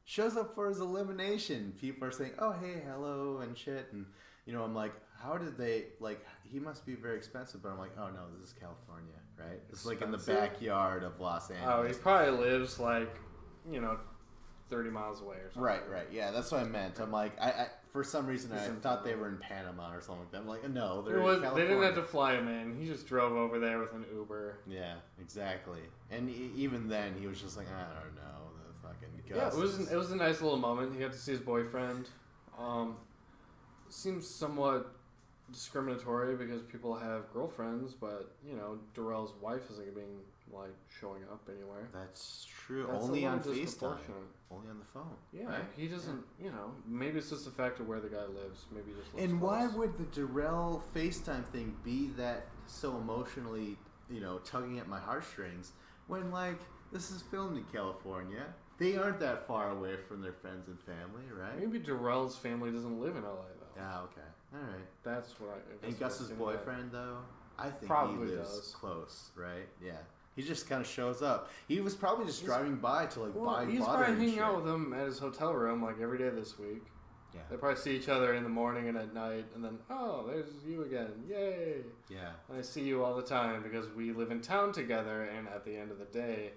Shows up for his elimination. People are saying, oh, hey, hello, and shit. And, you know, I'm like, how did they, like, he must be very expensive. But I'm like, oh, no, this is California, right? It's like in the backyard of Los Angeles. Oh, he probably lives, like, 30 miles away or something. Right. Yeah, that's what I meant. I'm like, I for some reason, He's I in thought they Florida. were in Panama or something like that. I'm like, no, they're in They California. didn't have to fly him in. He just drove over there with an Uber. Yeah, exactly. And even then, he was just like, I don't know, the fucking Gus. Yeah, it was a nice little moment. He got to see his boyfriend. Seems somewhat discriminatory because people have girlfriends, but Darrell's wife isn't being like showing up anywhere. That's true. That's Only a on little FaceTime. disproportionate. Only on the phone. Yeah, right? he doesn't. Maybe it's just the fact of where the guy lives. Maybe he just. Lives And close. why would the Darrell FaceTime thing be that so emotionally, tugging at my heartstrings when, like, this is filmed in California? They aren't that far away from their friends and family, right? Maybe Darrell's family doesn't live in LA though. Ah, okay. All right. That's what I. And Gus's boyfriend, though, I think Probably he lives does. close, right? Yeah. He just kind of shows up. He was probably just driving by to like buy He's butter probably and hanging shit. out with him at his hotel room like every day this week. Yeah. They probably see each other in the morning and at night, and then there's you again, yay! Yeah. And I see you all the time because we live in town together. And at the end of the day,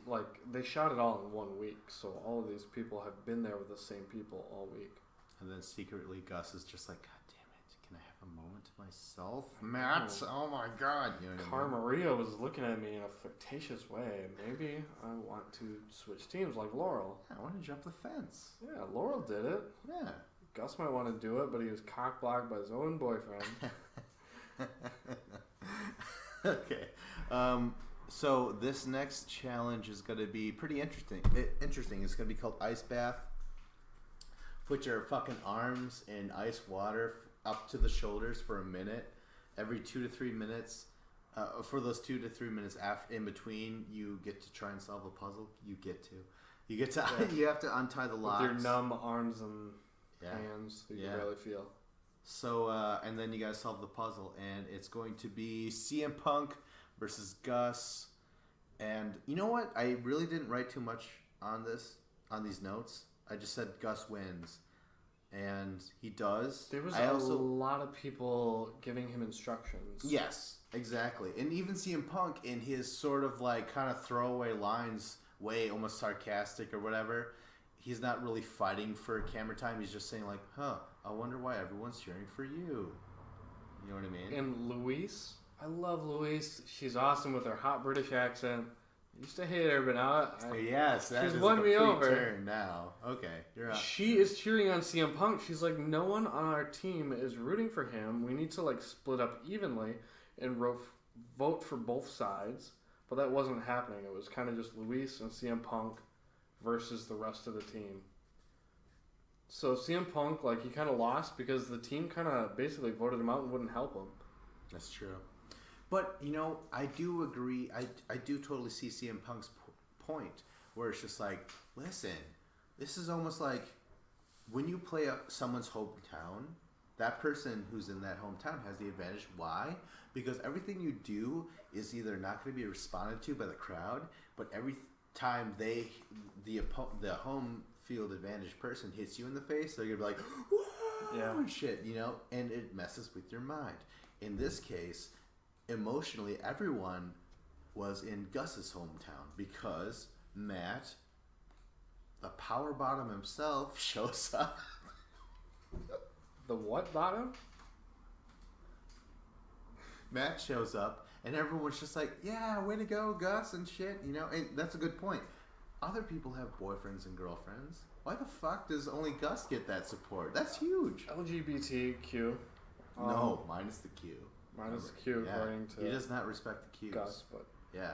like they shot it all in 1 week, so all of these people have been there with the same people all week. And then secretly Gus is just like, God damn it, can I have a moment to myself? Matt, oh my God. You know what I Cara mean? Maria was looking at me in a flirtatious way. Maybe I want to switch teams like Laurel. I want to jump the fence. Yeah, Laurel did it. Yeah. Gus might want to do it, but he was cock blocked by his own boyfriend. Okay. So this next challenge is going to be pretty interesting. Interesting. It's going to be called Ice Bath. Put your fucking arms in ice water up to the shoulders for a minute. Every 2 to 3 minutes. For those 2 to 3 minutes after, in between, you get to try and solve a puzzle. You get to. You have to untie the locks. With your numb arms and hands that you barely feel. So, and then you gotta solve the puzzle, and it's going to be CM Punk versus Gus. And you know what? I really didn't write too much on these notes. I just said Gus wins, and he does. There was a lot of people giving him instructions. Yes, exactly. And even CM Punk, in his sort of like kind of throwaway lines, way almost sarcastic or whatever, he's not really fighting for camera time. He's just saying like, I wonder why everyone's cheering for you. You know what I mean? And Louise, I love Louise. She's awesome with her hot British accent. I used to hate her, but now she's won me over. Turn now. Okay, you're up. She is cheering on CM Punk. She's like, no one on our team is rooting for him. We need to like split up evenly and vote for both sides. But that wasn't happening. It was kind of just Luis and CM Punk versus the rest of the team. So CM Punk, like, he kind of lost because the team kind of basically voted him out and wouldn't help him. That's true. But, you know, I do agree. I do totally see CM Punk's point where it's just like, listen, this is almost like when you play someone's hometown, that person who's in that hometown has the advantage. Why? Because everything you do is either not going to be responded to by the crowd, but every time the home field advantage person hits you in the face, they're going to be like, whoa, and shit, you know, and it messes with your mind. In this case, emotionally, everyone was in Gus's hometown because Matt, the power bottom himself, shows up. The what bottom? Matt shows up, and everyone's just like, yeah, way to go, Gus, and shit, you know, and that's a good point. Other people have boyfriends and girlfriends. Why the fuck does only Gus get that support? That's huge. LGBTQ. No, minus the Q. Minus the Q, according to... He does not respect the Qs. Gus, but... Yeah.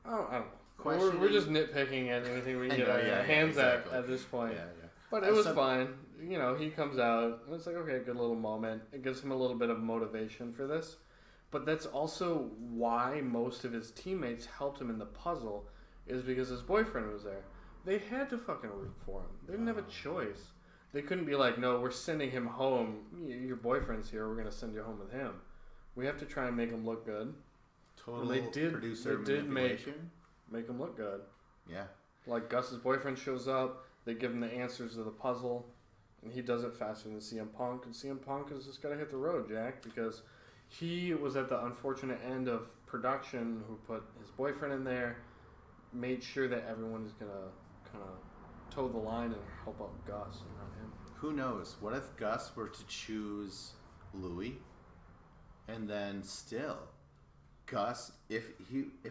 I don't know. We're just nitpicking at anything we can get our hands at this point. Yeah. But it was fine. You know, he comes out, and it's like, okay, good little moment. It gives him a little bit of motivation for this. But that's also why most of his teammates helped him in the puzzle, is because his boyfriend was there. They had to fucking root for him. They didn't have a choice. They couldn't be like, no, we're sending him home. Your boyfriend's here. We're going to send you home with him. We have to try and make him look good. Total producer manipulation. Make him look good. Yeah. Like Gus's boyfriend shows up. They give him the answers to the puzzle. And he does it faster than CM Punk. And CM Punk has just got to hit the road, Jack, because he was at the unfortunate end of production who put his boyfriend in there, made sure that everyone is going to kind of toe the line and help out Gus and not him. Who knows? What if Gus were to choose Louis, and then still Gus, if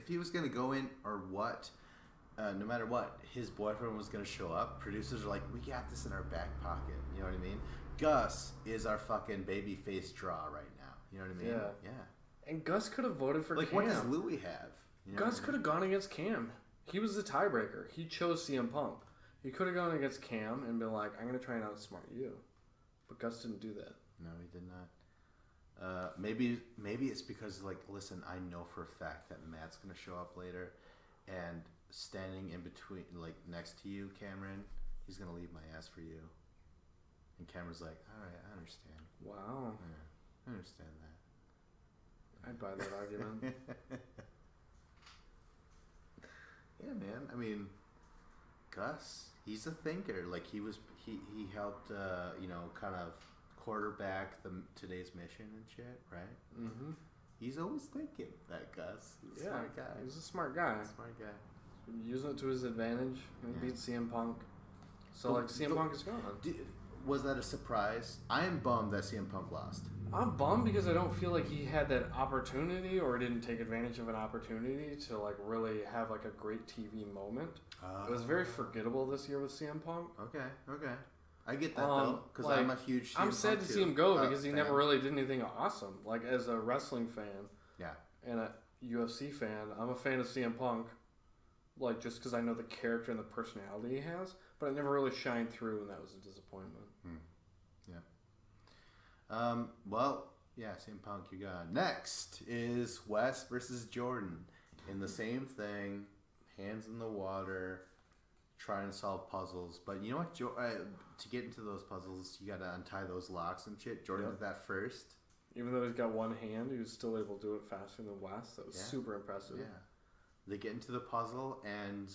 he was going to go in or what, no matter what, his boyfriend was going to show up, producers are like, we got this in our back pocket. You know what I mean? Gus is our fucking baby face draw right now. You know what I mean? Yeah. And Gus could have voted for like, Cam. what does Louis have? You know Gus could have gone against Cam. He was the tiebreaker. He chose CM Punk. He could have gone against Cam and been like, I'm going to try and outsmart you. But Gus didn't do that. No, he did not. Maybe it's because, like, listen, I know for a fact that Matt's going to show up later, and standing in between, like, next to you, Cameron, he's going to leave my ass for you. And Cameron's like, all right, I understand. Wow. Yeah, I understand that. I'd buy that argument. Yeah, man. I mean, Gus, he's a thinker. Like, he helped, kind of quarterback today's mission and shit, right? Mm-hmm. He's always thinking, that Gus. He's a smart guy. He's a smart guy. Smart guy. Using it to his advantage. He beat CM Punk. So, CM Punk is gone. Was that a surprise? I am bummed that CM Punk lost. I'm bummed because I don't feel like he had that opportunity or didn't take advantage of an opportunity to, like, really have, like, a great TV moment. It was very forgettable this year with CM Punk. Okay. I get that though, because like, I'm a huge. CM I'm sad Punk to see him go because he fan. never really did anything awesome. Like as a wrestling fan, Yeah. and a UFC fan, I'm a fan of CM Punk. Like just because I know the character and the personality he has, but it never really shined through, and that was a disappointment. Well, yeah, CM Punk, you got. Next is West versus Jordan in the same thing, hands in the water, trying to solve puzzles. But you know what? To get into those puzzles, you got to untie those locks and shit. Jordan did that first. Even though he's got one hand, he was still able to do it faster than Wes. That was super impressive. Yeah. They get into the puzzle, and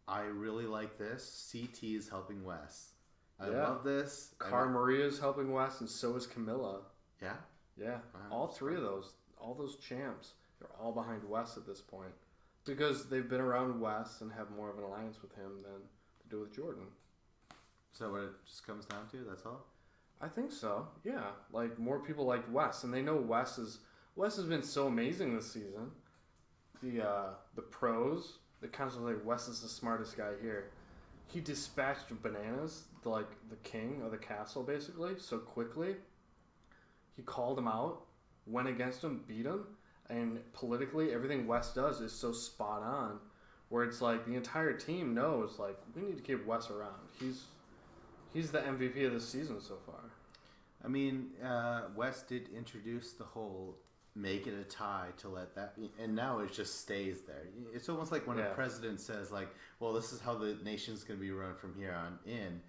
I really like this. CT is helping Wes. I love this. Cara Maria is helping Wes, and so is Camilla. Yeah? Yeah. All three of those, all those champs, they're all behind Wes at this point. Because they've been around Wes and have more of an alliance with him than they do with Jordan. So what it just comes down to, that's all? I think so. Yeah. Like more people like Wes, and they know Wes has been so amazing this season. The pros, they constantly like Wes is the smartest guy here. He dispatched Bananas, the king of the castle, basically, so quickly. He called him out, went against him, beat him, and politically, everything Wes does is so spot on, where it's like the entire team knows, like, we need to keep Wes around. He's the MVP of the season so far. I mean, Wes did introduce the whole make it a tie to let that be, and now it just stays there. It's almost like when a president says, like, well, this is how the nation's going to be run from here on in,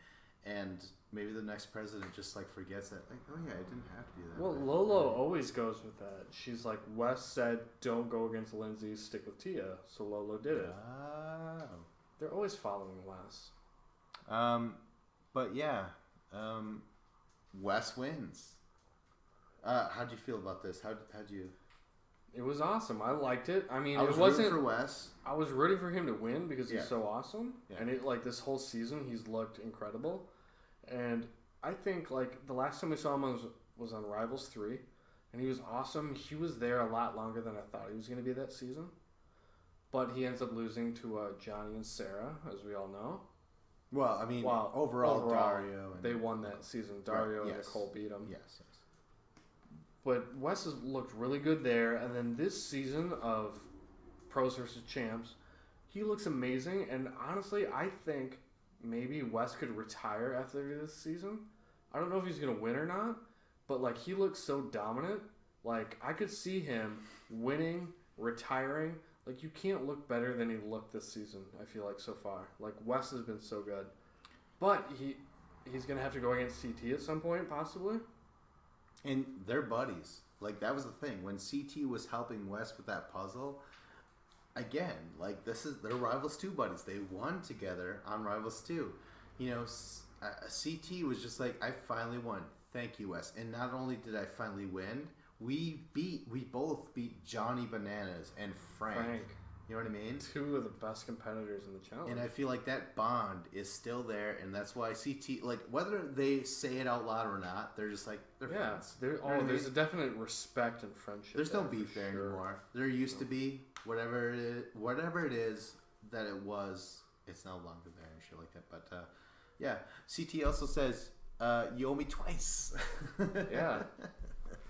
and maybe the next president just like forgets that, like, oh yeah, it didn't have to be that well, way. Lolo always goes with that. She's like, Wes said don't go against Lindsay, stick with Tia, so Lolo did it. Oh. They're always following Wes. But yeah, Wes wins. How'd you feel about this? How'd you? It was awesome. I liked it. I mean, I was it wasn't rooting for Wes. I was rooting for him to win because he's so awesome, Yeah. and this whole season he's looked incredible, and I think like the last time we saw him was on Rivals 3, and he was awesome. He was there a lot longer than I thought he was going to be that season, but he ends up losing to Johnny and Sarah, as we all know. Well, I mean, overall Dario. They won that season. Dario and Nicole beat him. Yes. But Wes has looked really good there, and then this season of Pros vs. Champs, he looks amazing, and honestly, I think maybe Wes could retire after this season. I don't know if he's going to win or not, but like he looks so dominant. Like I could see him winning, retiring. Like you can't look better than he looked this season, I feel like so far. Like Wes has been so good. But he's going to have to go against CT at some point, possibly. And they're buddies. Like, that was the thing. When CT was helping Wes with that puzzle, again, like, they're Rivals 2 buddies. They won together on Rivals 2. You know, CT was just like, I finally won. Thank you, Wes. And not only did I finally win, we both beat Johnny Bananas and Frank. You know what I mean? Two of the best competitors in the challenge. And I feel like that bond is still there, and that's why CT, like, whether they say it out loud or not, they're just like, they're friends. There's a definite respect and friendship. There's no beef there anymore. There used to be, whatever it is that it was, it's no longer there and shit like that. But, yeah. CT also says, you owe me twice. Yeah.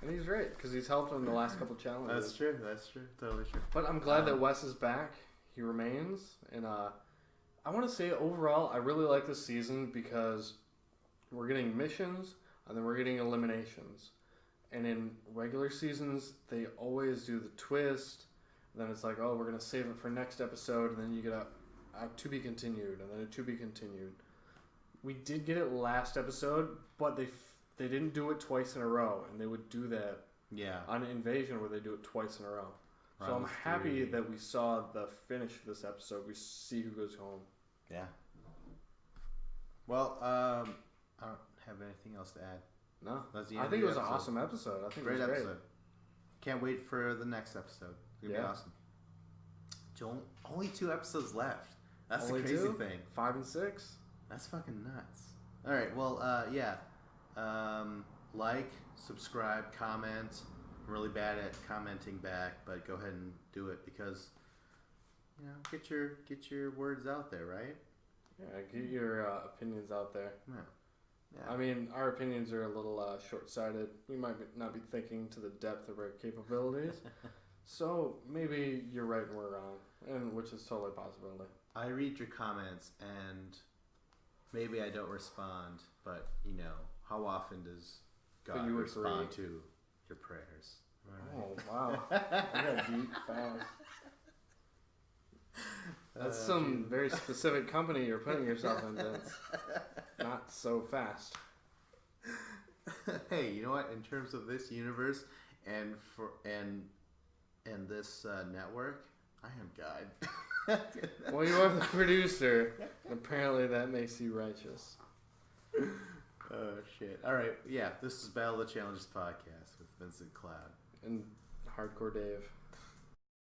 And he's right, because he's helped him the last couple challenges. That's true. Totally true. But I'm glad that Wes is back. He remains. And I want to say, overall, I really like this season because we're getting missions, and then we're getting eliminations. And in regular seasons, they always do the twist. And then it's like, oh, we're going to save it for next episode. And then you get a to be continued, and then a to be continued. We did get it last episode, but they didn't do it twice in a row, and they would do that on Invasion where they do it twice in a row. So I'm happy that we saw the finish of this episode. We see who goes home. Yeah. Well, I don't have anything else to add. No. That's the end I think of it the was an episode. awesome episode. I think Great it was great. episode. Can't wait for the next episode. It's going to be awesome. Only 2 episodes left. That's Only the crazy 2? thing. 5 and 6? That's fucking nuts. All right. Well, yeah. Like, subscribe, comment. I'm really bad at commenting back, but go ahead and do it because, you know, get your words out there, right? Yeah, get your opinions out there. Yeah. Yeah. I mean, our opinions are a little short-sighted. We might not be thinking to the depth of our capabilities. So maybe you're right and we're wrong, and which is totally a possibility. I read your comments and maybe I don't respond, but how often does God you respond agree. to your prayers? Oh, wow. I got deep fast. That's some very specific company you're putting yourself in, Vince. Not so fast. Hey, you know what? In terms of this universe and this network, I am God. Well, you are the producer. Apparently that makes you righteous. Oh, shit. All right. Yeah, this is Battle of the Challenges podcast with Vincent Cloud. And Hardcore Dave.